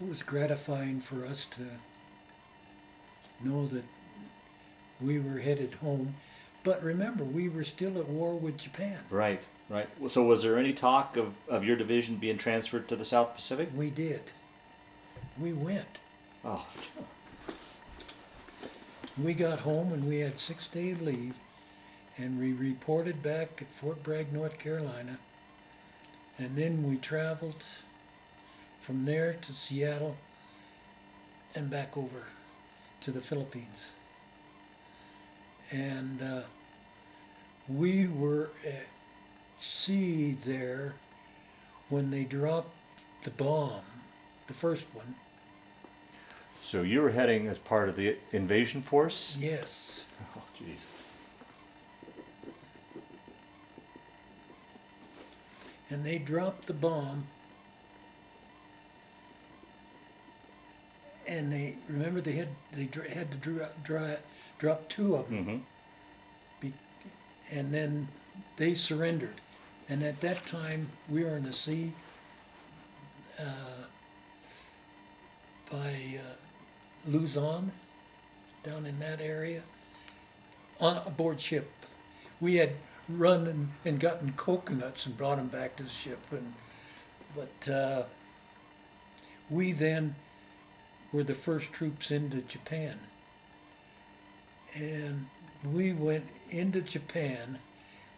it was gratifying for us to know that we were headed home. But remember, we were still at war with Japan. Right. Right. So was there any talk of your division being transferred to the South Pacific? We did. We went. Oh. We got home and we had 6 days leave, and we reported back at Fort Bragg, North Carolina, and then we traveled from there to Seattle and back over to the Philippines. And we were at sea there when they dropped the bomb, the first one. So you were heading as part of the invasion force? Yes. Oh, jeez. And they dropped the bomb, and remember they had to drop 2 of them, Mm-hmm. and then they surrendered. And at that time we were in the sea by Luzon, down in that area, on a board ship. We had run and gotten coconuts and brought them back to the ship, but we then were the first troops into Japan, and we went into Japan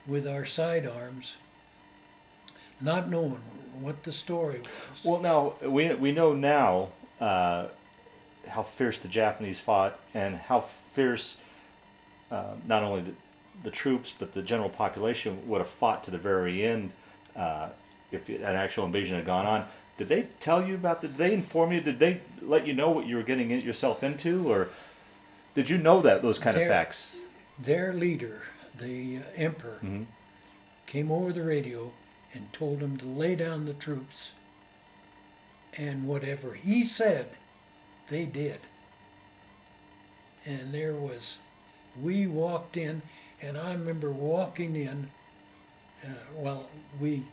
with our sidearms, not knowing what the story was. Well, now we know now how fierce the Japanese fought, and how fierce not only the troops but the general population would have fought to the very end if an actual invasion had gone on. Did they tell you about? Did they inform you? Did they let you know what you were getting yourself into, or did you know those kind of facts? Their leader, the emperor, Mm-hmm. came over the radio and told them to lay down the troops, and whatever he said, they did. And we walked in, and I remember walking in, we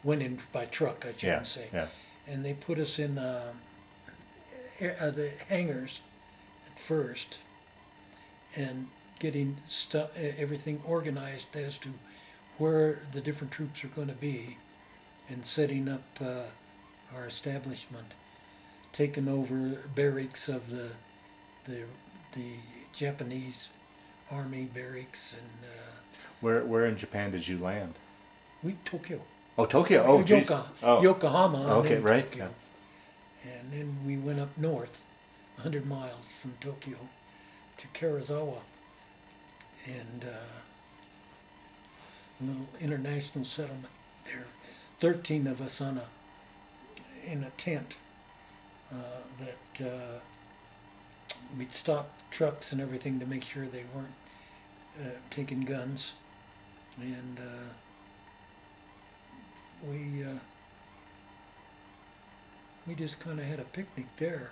went in by truck, I shouldn't say, Yeah. and they put us in the hangars at first, and getting everything organized as to where the different troops are going to be, and setting up our establishment, taking over barracks of the Japanese army barracks, and Where in Japan did you land? Tokyo. Oh, Tokyo. Oh, geez. Oh. Yokohama. And Okay, then right. Tokyo. And then we went up north, 100 miles from Tokyo, to Karazawa, and a little international settlement there. 13 of us in a tent that we'd stop trucks and everything to make sure they weren't taking guns, and we just kind of had a picnic there.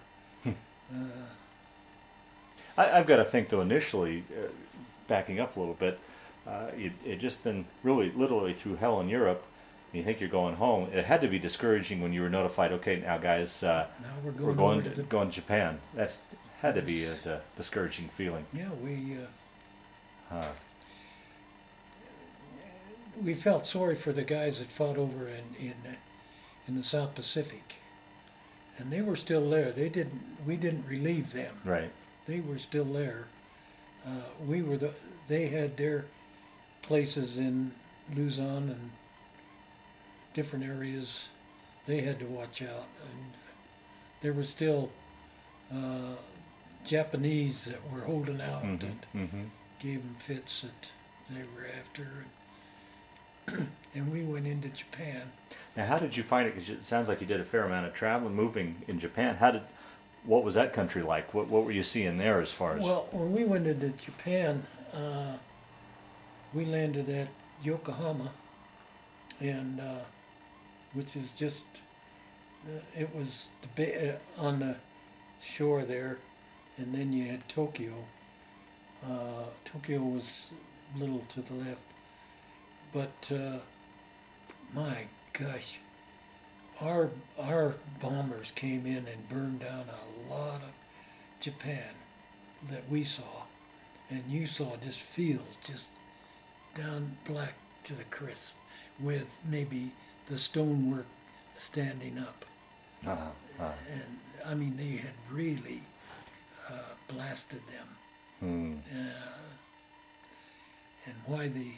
I've got to think though initially, backing up a little bit, it just been really literally through hell in Europe. And you think you're going home. It had to be discouraging when you were notified. Okay, now guys, Now we're going going over to the going to Japan. That had to be Yes. a discouraging feeling. yeah Huh. we felt sorry for the guys that fought over in the South Pacific, and they were still there. We didn't relieve them. Right. They were still there. We were they had their places in Luzon and different areas. They had to watch out, and there were still Japanese that were holding out Mm-hmm. that Mm-hmm. gave them fits that they were after, and we went into Japan. Now, how did you find it? Because it sounds like you did a fair amount of traveling, moving in Japan. What was that country like? What were you seeing there as far as? Well, when we went into Japan, we landed at Yokohama, and which is just it was on the shore there, and then you had Tokyo. Tokyo was a little to the left, but my gosh, our bombers came in and burned down a lot of Japan that we saw, and you saw just fields just down black to the crisp, with maybe the stonework standing up. And I mean, they had really blasted them. And why they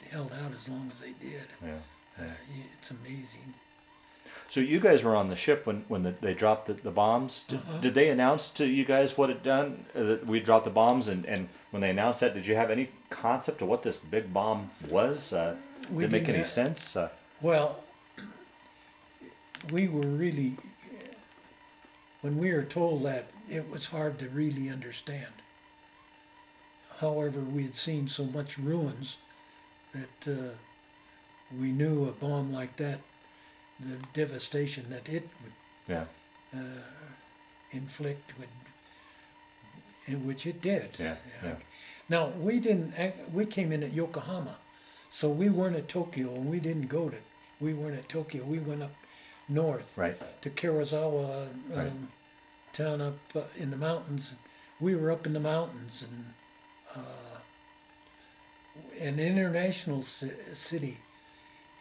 held out as long as they did, Yeah. it's amazing. So you guys were on the ship when they dropped the bombs. Did they announce to you guys what it done? That we dropped the bombs, and when they announced that, did you have any concept of what this big bomb was? Did it make any sense? Well, we were really, when we were told that, it was hard to really understand. However, we had seen so much ruins that we knew a bomb like that, the devastation that it would Yeah. inflict, which it did. Yeah. Yeah. Now, we came in at Yokohama, so we weren't at Tokyo, and we didn't go to, we weren't at Tokyo, we went up north Right. to Karazawa, Right. town up in the mountains. We were up in the mountains, and an international city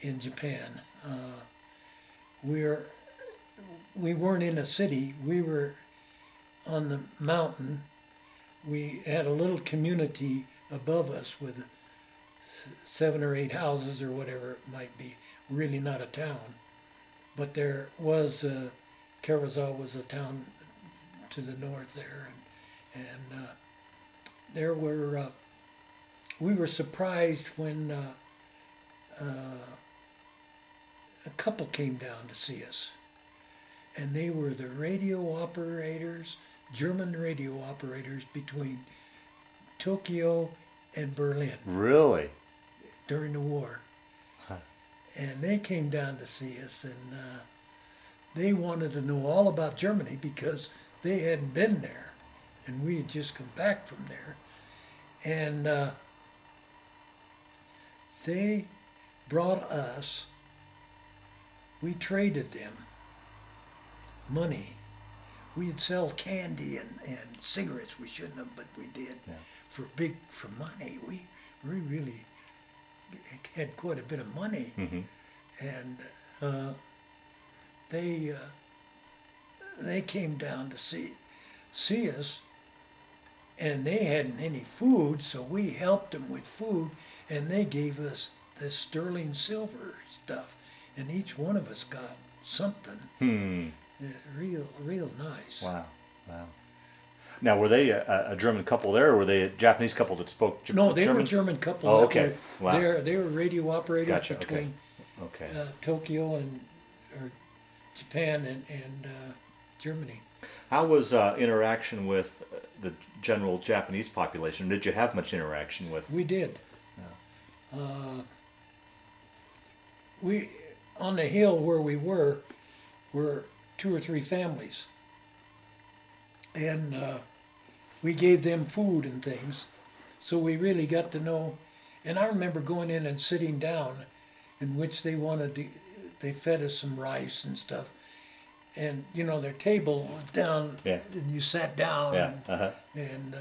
in Japan. We weren't in a city, we were on the mountain. We had a little community above us with 7 or 8 houses or whatever it might be, really not a town. But there was, Karazawa was a town to the north there, and there were, we were surprised when a couple came down to see us, and they were the radio operators, German radio operators between Tokyo and Berlin Really? during the war. Huh. And they came down to see us, and they wanted to know all about Germany because they hadn't been there, and we had just come back from there. And they brought us, we traded them money. We'd sell candy and cigarettes. We shouldn't have, but we did. Yeah. For money. We really had quite a bit of money. Mm-hmm. And they came down to see us, and they hadn't any food, so we helped them with food, and they gave us this sterling silver stuff, and each one of us got something. Real nice. Wow. Wow. Now, were they a German couple there, or were they a Japanese couple that spoke German? No, they were a German couple. Oh, that okay. were- Wow. They were radio operators Gotcha, okay. between Okay. Tokyo or Japan and Germany. How was interaction with the general Japanese population? Did you have much interaction with? We did. We on the hill where we were 2 or 3 families, and we gave them food and things. So we really got to know. And I remember going in and sitting down, in which they fed us some rice and stuff. And, you know, their table was down, Yeah. and you sat down. Yeah. And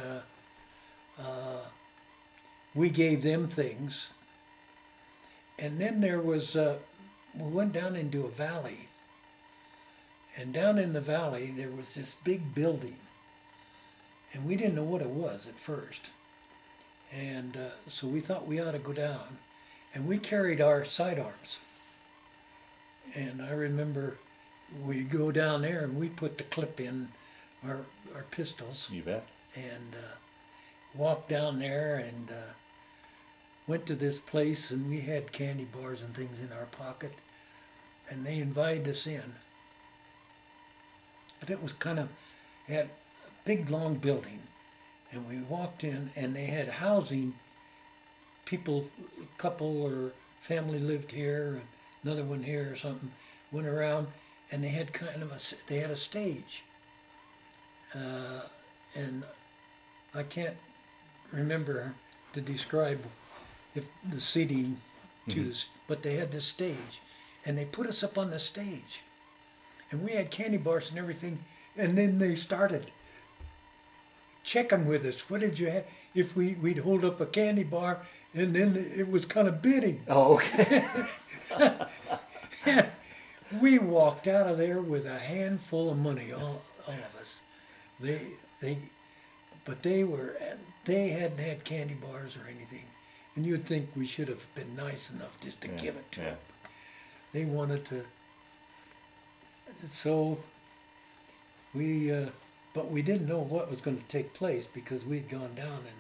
we gave them things. And then there was, we went down into a valley. And down in the valley, there was this big building. And we didn't know what it was at first. And so we thought we ought to go down. And we carried our sidearms. And I remember we go down there and we put the clip in our pistols. You bet. And walked down there and went to this place, and we had candy bars and things in our pocket. And they invited us in. But it was kind of, had a big long building. And we walked in, and they had housing. People, a couple or family lived here, and another one here or something, went around, and they had kind of they had a stage. And I can't remember to describe if the seating to this, but they had this stage, and they put us up on the stage, and we had candy bars and everything, and then they started checking with us. What did you have? If we'd hold up a candy bar, and then it was kind of bidding. Oh, okay. We walked out of there with a handful of money, all of us. But they hadn't had candy bars or anything, and you'd think we should have been nice enough just to give it to them. They wanted to. So but we didn't know what was going to take place because we'd gone down and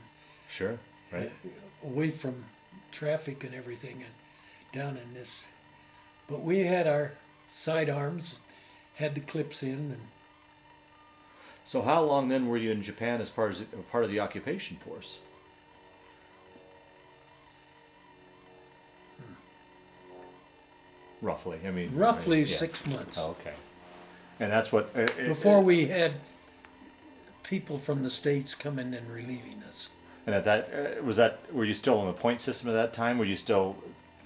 Sure, right. away from traffic and everything, and down in this. But we had our sidearms, had the clips in, and So how long then were you in Japan as part of the occupation force? Roughly, I mean. roughly yeah. 6 months. Oh, okay. And that's what. Before we had people from the States coming and relieving us. And at that, were you still on the point system at that time? Were you still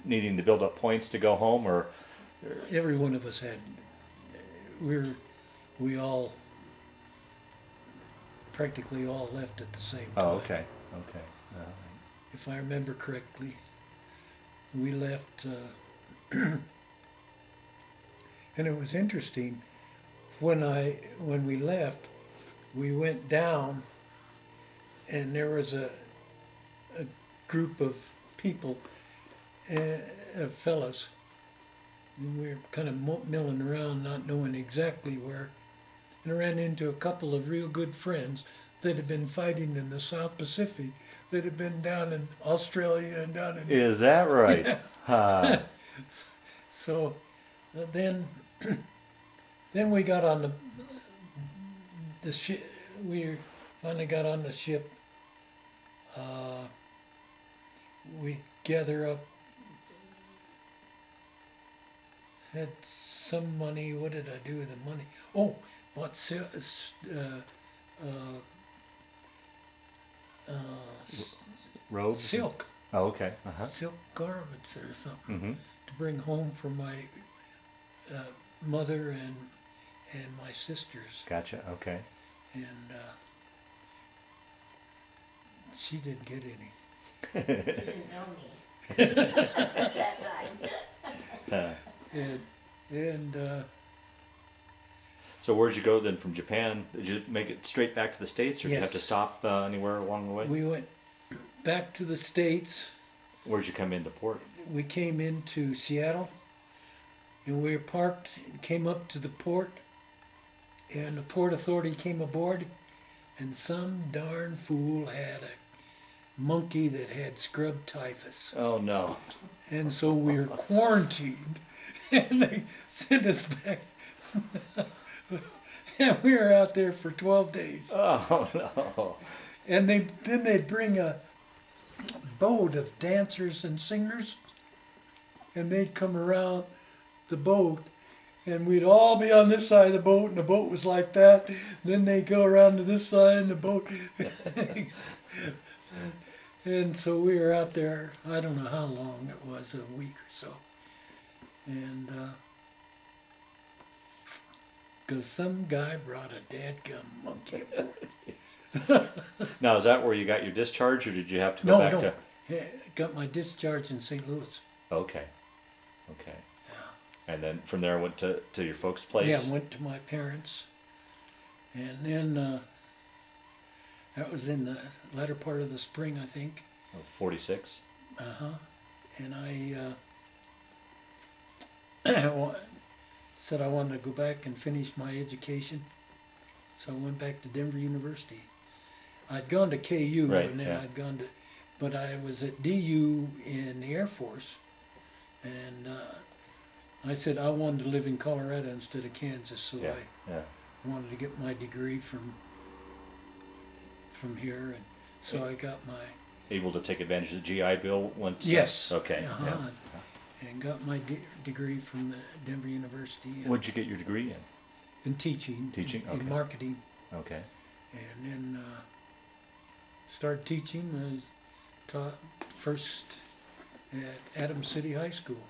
needing to build up points to go home, or? Every one of us had, we all, practically all left at the same time. Oh, okay, okay. If I remember correctly, we left, and it was interesting, when we left, we went down, and there was a group of people, fellas, and we were kind of milling around, not knowing exactly where, and I ran into a couple of real good friends that had been fighting in the South Pacific, that had been down in Australia and down in... Is that right? Yeah. Huh. So then we got on the ship. We finally got on the ship. We gather up, had some money. What did I do with the money? Oh, bought Robes? silk. Oh, okay. Uh-huh. Silk garments or something Mm-hmm. to bring home for my mother and my sisters. Gotcha, okay. And she didn't get any. You didn't know me at that time. And So where'd you go then from Japan? Did you make it straight back to the States, or did you have to Yes. stop anywhere along the way? we went back to the States. Where'd you come into port? We came into Seattle, and we were parked, came up to the port, and the port authority came aboard, and some darn fool had a monkey that had scrub typhus. Oh, no. And so we were quarantined, and they sent us back. And we were out there for 12 days. Oh, no. And then they'd bring a boat of dancers and singers, and they'd come around the boat, and we'd all be on this side of the boat, and the boat was like that. Then they go around to this side, and the boat. And so we were out there. I don't know how long it was, a week or so, and because some guy brought a dadgum monkey aboard. Now, is that where you got your discharge, or did you have to go No, back no. to? Yeah, got my discharge in St. Louis. Okay, okay. Yeah. And then from there, I went to your folks' place. Yeah, went to my parents, and then that was in the latter part of the spring, I think. Oh, 46. And I said I wanted to go back and finish my education, so I went back to Denver University. I'd gone to KU, Right, and then yeah. I'd gone to, but I was at DU in the Air Force, and I said I wanted to live in Colorado instead of Kansas, so Yeah, I yeah. wanted to get my degree from here, and so I got my Able to take advantage of the GI Bill once? yes, Okay. Yeah. and got my degree from the Denver University What'd you get your degree in teaching, Teaching? in Okay. marketing, in? Okay. and then started teaching. I taught first at Adams City High School,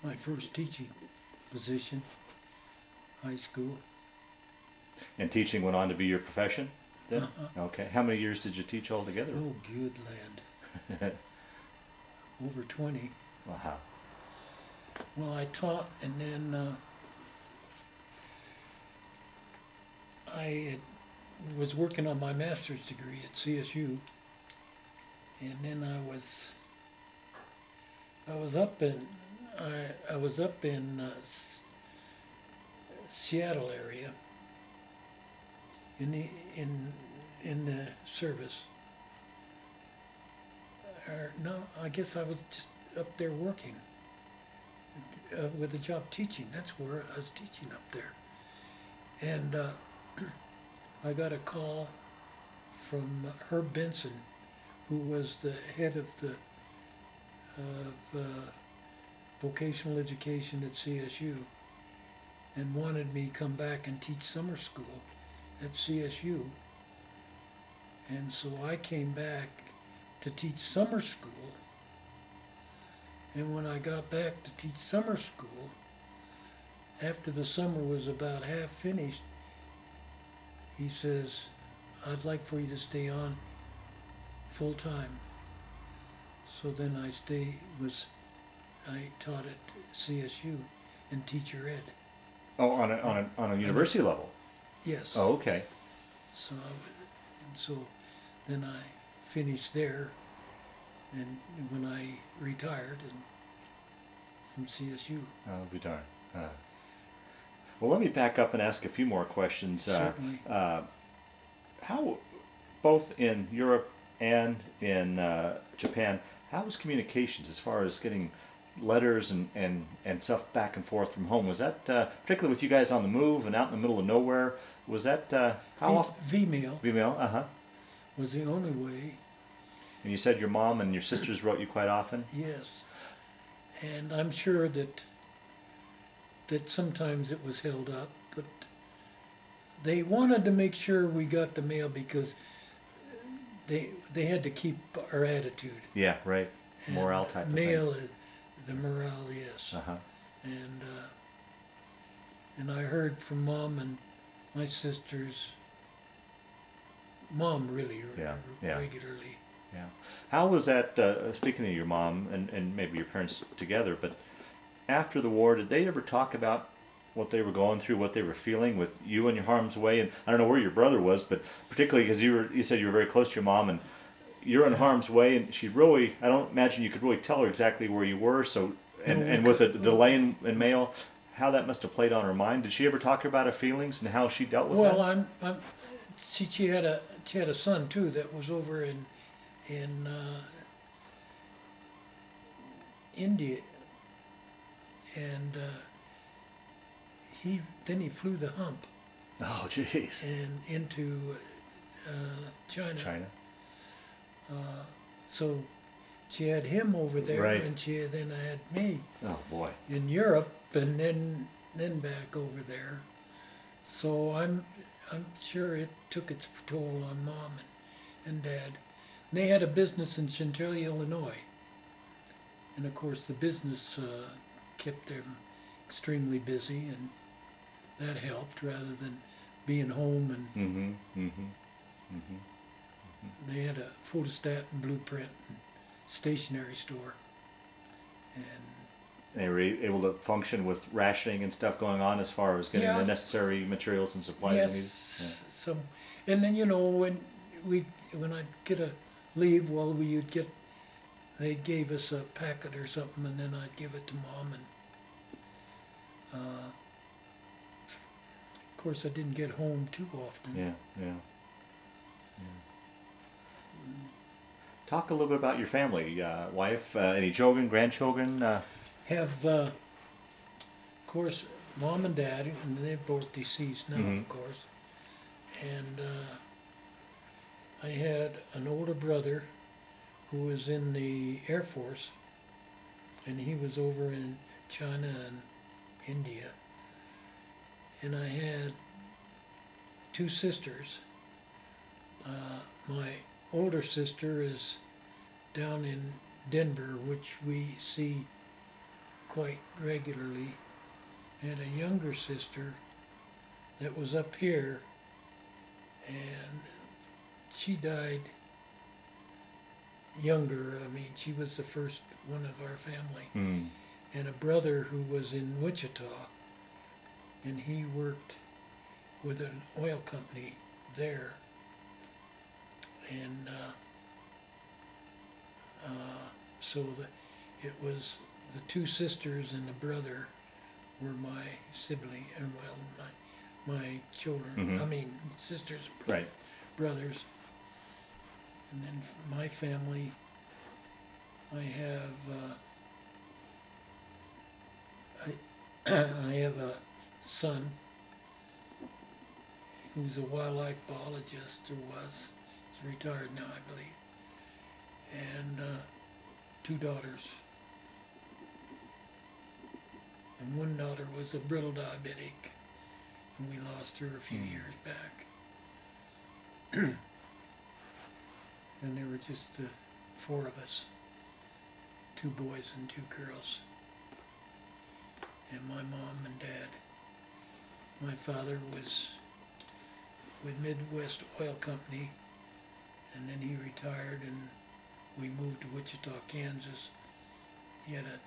my first teaching position, high school. And teaching went on to be your profession then? Uh-huh. Okay. How many years did you teach altogether? Oh, good land. Over 20. Wow. Well, I taught, and then I was working on my master's degree at CSU, and then I was up in Seattle area in the service. Or no, I guess I was just up there working with a job teaching. That's where I was teaching up there, and I got a call from Herb Benson, who was the head of the vocational education at CSU, and wanted me to come back and teach summer school at CSU. And so I came back to teach summer school, and when I got back to teach summer school, after the summer was about half finished, he says, I'd like for you to stay on full time. So then I taught at CSU in teacher ed. Oh, on a university level? Yes. Oh, okay. So then I finished there, and when I retired from CSU. I'll be darned. Well, let me back up and ask a few more questions. Certainly. How, both in Europe and in Japan, how was communications as far as getting letters and stuff back and forth from home? Was that, particularly with you guys on the move and out in the middle of nowhere, was that, how often? V-mail Vimeo, uh-huh. was the only way. And you said your mom and your sisters wrote you quite often? Yes. And I'm sure that sometimes it was held up, but they wanted to make sure we got the mail because they had to keep our attitude. Yeah, right. Morale type of mail, thing. the morale, yes. Uh-huh. And I heard from Mom and my sisters, Mom really Yeah. regularly. Yeah. How was that, speaking of your mom and maybe your parents together, but after the war, did they ever talk about what they were going through, what they were feeling with you in your harm's way? And I don't know where your brother was, but particularly because you said you were very close to your mom, and you're in harm's way, and she really, I don't imagine you could really tell her exactly where you were, so, and with the delay in mail, how that must have played on her mind. Did she ever talk about her feelings and how she dealt with that? Well, she had a son too that was over in India, and he flew the hump Oh, jeez. and into China. China. So she had him over there, Right. and then I had me Oh boy. in Europe, and then back over there. So I'm sure it took its toll on Mom and Dad. And they had a business in Centralia, Illinois, and of course the business kept them extremely busy, and that helped rather than being home. And Mm-hmm. Mm-hmm. Mm-hmm. they had a photostat and blueprint and stationery store, and They were able to function with rationing and stuff going on as far as getting Yeah. the necessary materials and supplies they needed. yes, some, and then when I'd get a leave, well, you'd get, they gave us a packet or something, and then I'd give it to Mom, and of course I didn't get home too often. Yeah, yeah, yeah. Talk a little bit about your family, wife, any children, grandchildren. Have, of course, Mom and Dad, and they're both deceased now, Mhm. of course. And I had an older brother who was in the Air Force, and he was over in China and India. And I had two sisters. My older sister is down in Denver, which we see quite regularly, and a younger sister that was up here, and she died younger. I mean, she was the first one of our family. Mm. And a brother who was in Wichita, and he worked with an oil company there. And so it was the two sisters and the brother were my sibling, and my children. Mhm. I mean, sisters and Right. brothers. And then for my family, I have I have a son who's a wildlife biologist, or was. He's retired now, I believe. And two daughters. And one daughter was a brittle diabetic, and we lost her a few years back. And there were just the four of us, two boys and two girls. And my mom and dad. My father was with Midwest Oil Company, and then he retired, and we moved to Wichita, Kansas. He had a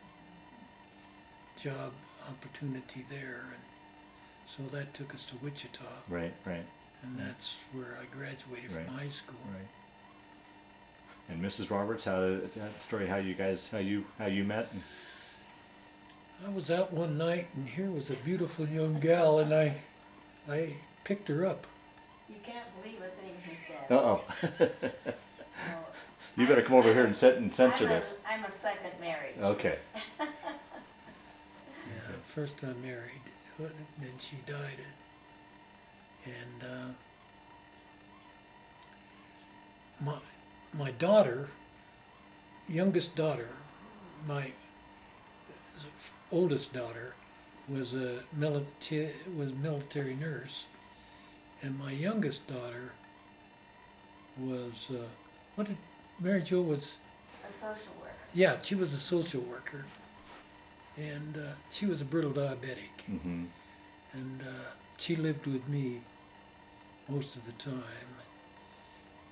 job opportunity there, and so that took us to Wichita, Right. Right. and that's where I graduated Right. from high school. Right. And Mrs. Roberts, that story, how you met? And, I was out one night, and here was a beautiful young gal, and I picked her up. You can't believe a thing he said. uh-oh. No, You better come over here and sit and censor this. I'm a second marriage. Okay. Yeah, first I married, then she died, and my daughter, youngest daughter, my oldest daughter, was a military nurse, and my youngest daughter was what did Mary Jo was? A social worker. Yeah, she was a social worker, and she was a brittle diabetic, Mm-hmm. and she lived with me most of the time,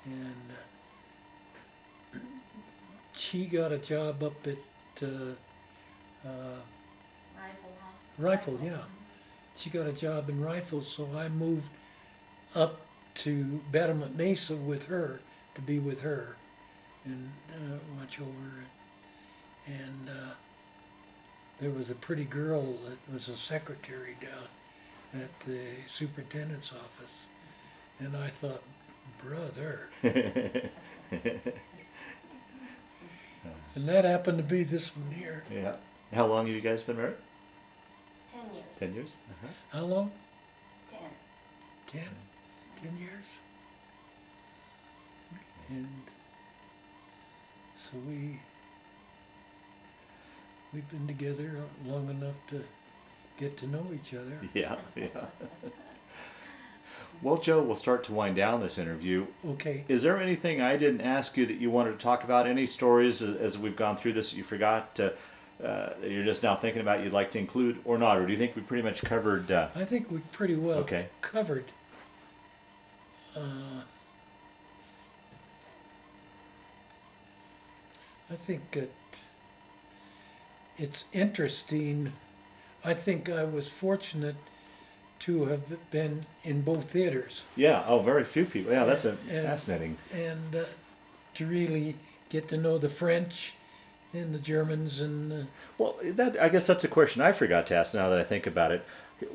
and she got a job up at Rifle, yeah. She got a job in Rifle, so I moved up to Battlement Mesa with her, to be with her and watch over it. And there was a pretty girl that was a secretary down at the superintendent's office, and I thought, brother. And that happened to be this one here. Yeah. How long have you guys been married? 10 years. 10 years? Uh-huh. How long? 10. 10 years. And so we we've been together long enough to get to know each other. Yeah, yeah. Well, Joe, we'll start to wind down this interview. Okay. Is there anything I didn't ask you that you wanted to talk about? Any stories as we've gone through this that you forgot that you're just now thinking about you'd like to include or not? Or do you think we pretty much covered? I think we pretty well Okay. covered. I think that it's interesting. I think I was fortunate to have been in both theaters Yeah. Oh, very few people. Yeah, that's And- fascinating. and to really get to know the French and the Germans and Well, I guess that's a question I forgot to ask now that I think about it.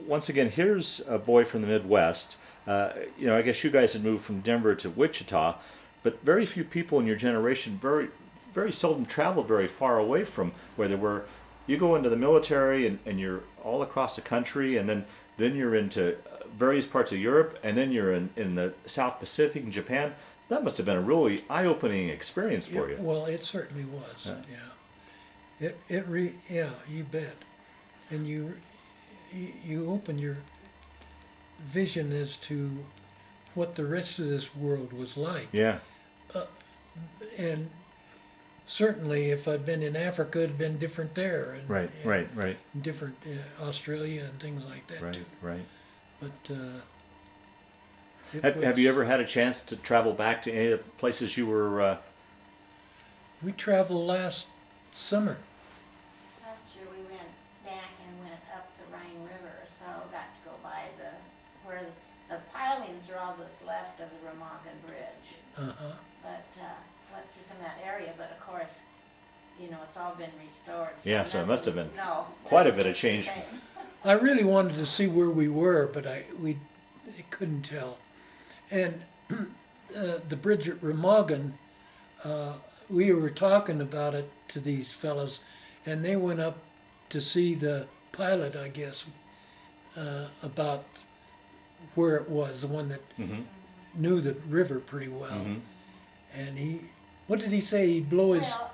Once again, here's a boy from the Midwest. I guess you guys had moved from Denver to Wichita, but very few people in your generation very seldom traveled very far away from where they were. You go into the military and you're all across the country, and then you're into various parts of Europe, and then you're in the South Pacific and Japan. That must have been a really eye-opening experience for you. well, it certainly was. Yeah. Yeah, you bet. And you open your vision as to what the rest of this world was like. Yeah. And certainly, if I'd been in Africa, it'd been different there. And, Right. and Right. Right. different Australia and things like that Right. too. Right. But it Have was- you ever had a chance to travel back to any of the places you were? We traveled last summer. Last year we went back and went up the Rhine River, so got to go by where the pilings are all that's left of the Remagen Bridge. Uh-huh. But, went through some of that area, but of course, it's all been restored. Yeah, so it must have been No, quite a nothing bit of is the change. same. I really wanted to see where we were, but I couldn't tell. And the bridge at Remagen, we were talking about it to these fellas, and they went up to see the pilot, I guess, about where it was, the one that Mhm. knew the river pretty well. Mhm. And what did he say? He'd blow his. Well,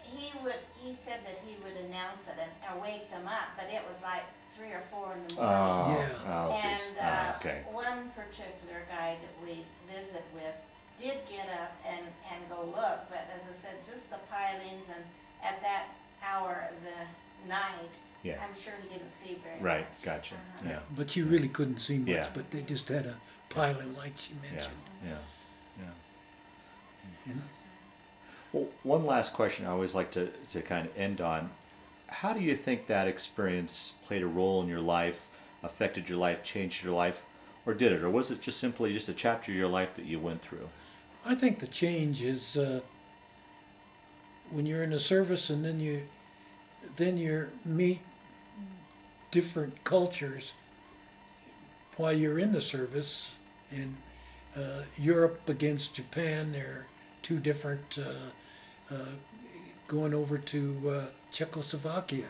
he said that he would announce it and wake them up, but it was like 3 or 4 in the morning. Oh. Yeah. Oh, jeez. And Okay. one particular guy that we visit with did get up and go look, but as I said, just the pilings, and at that hour of the night, Yeah. I'm sure he didn't see very much. Right. Gotcha. Uh-huh. Yeah. But you really couldn't see much, Yeah. but they just had a piling like she Yeah. mentioned. Yeah. Yeah. You know? Well, one last question I always like to kind of end on. How do you think that experience played a role in your life, affected your life, changed your life, or did it? Or was it just simply just a chapter of your life that you went through? I think the change is when you're in the service and then you meet different cultures while you're in the service. In Europe against Japan, they're two different. Going over to Czechoslovakia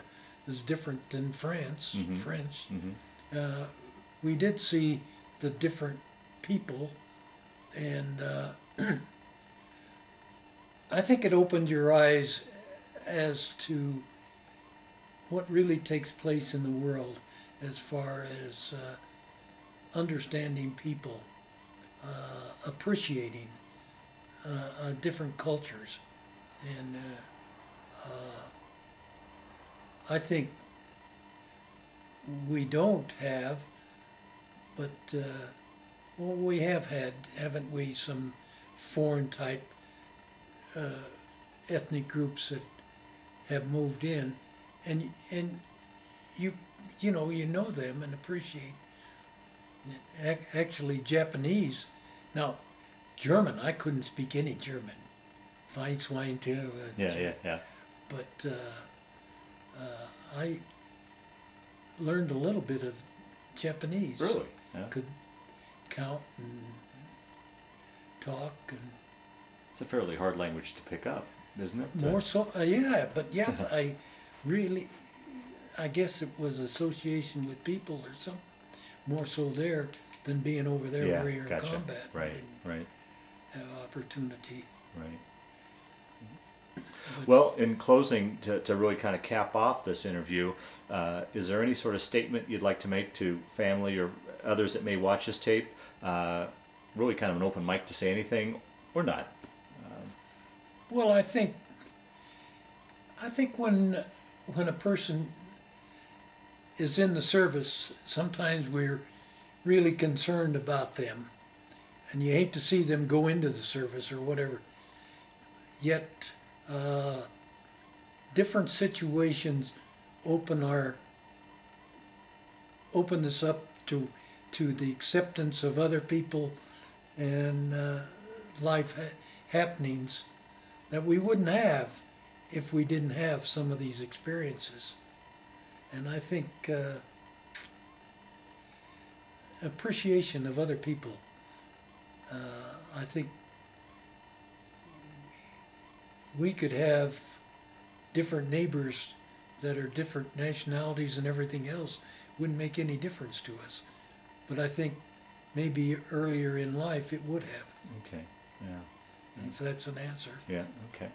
is different than France. Mhm. French. Mm-hmm. We did see the different people, and I think it opened your eyes as to what really takes place in the world as far as understanding people, appreciating different cultures. And I think we don't have, but well, we have had, haven't we, some foreign type ethnic groups that have moved in, and you know them and appreciate. Actually, Japanese. Now, German, I couldn't speak any German. Fein, Schwein, too. Yeah. But I learned a little bit of Japanese. Really? Yeah. Could count and talk and It's a fairly hard language to pick up, isn't it? more so. Yeah, but yeah, I guess it was association with people or something. More so there than being over there Yeah, where you're in gotcha. combat. Right, and right, have opportunity. right. Well, in closing, to really kind of cap off this interview, is there any sort of statement you'd like to make to family or others that may watch this tape? Really kind of an open mic to say anything or not. Well, I think when a person is in the service, sometimes we're really concerned about them, and you hate to see them go into the service or whatever. Yet, different situations open this up to the acceptance of other people and life happenings that we wouldn't have if we didn't have some of these experiences. And I think appreciation of other people. I think we could have different neighbors that are different nationalities and everything else. Wouldn't make any difference to us. But I think maybe earlier in life it would have. Okay. Yeah. If that's an answer. Yeah. Okay.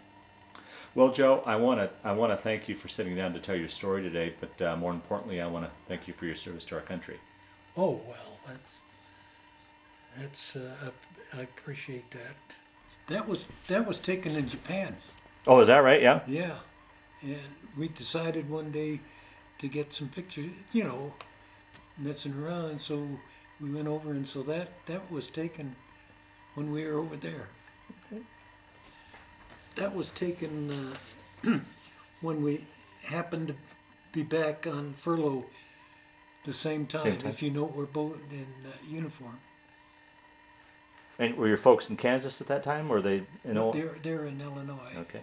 Well, Joe, I want to thank you for sitting down to tell your story today. But more importantly, I want to thank you for your service to our country. Oh well, I appreciate that. That was taken in Japan. Oh, is that right? Yeah. Yeah, and we decided one day to get some pictures, messing around, and so we went over, and so that was taken when we were over there. Okay. That was taken when we happened to be back on furlough the same time. If you know, we're both in uniform. And were your folks in Kansas at that time, or were they in They're in Illinois. Okay.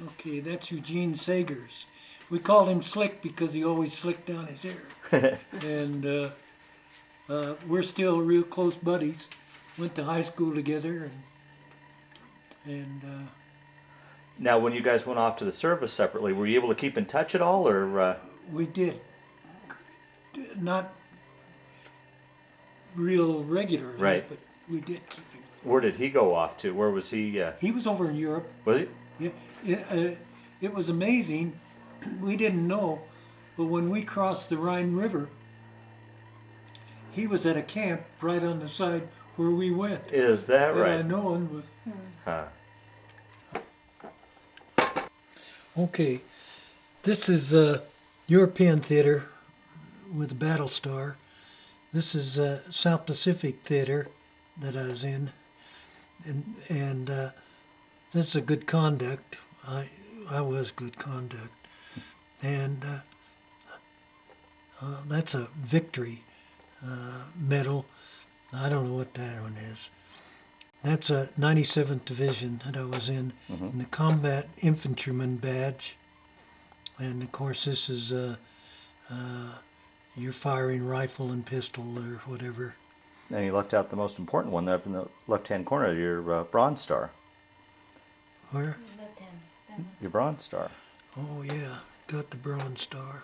Okay, that's Eugene Sagers. We called him Slick because he always slicked down his hair. And we're still real close buddies. Went to high school together, and Now, when you guys went off to the service separately, were you able to keep in touch at all, or? we did. Not real regularly, Right. but we did keep him. Where did he go off to? Where was he? He was over in Europe. Was he? Yeah, it was amazing. We didn't know, but when we crossed the Rhine River, he was at a camp right on the side where we went. Is that Had I right? known, Huh. Okay, this is European theater with a battle star. This is South Pacific theater that I was in, and this is a good conduct. I was good conduct, and that's a victory medal. I don't know what that one is. That's a 97th Division that I was in the Combat Infantryman badge. And of course this is your firing rifle and pistol or whatever. And you left out the most important one there up in the left-hand corner, your Bronze Star. Where? Your Bronze Star. Oh yeah, got the Bronze Star.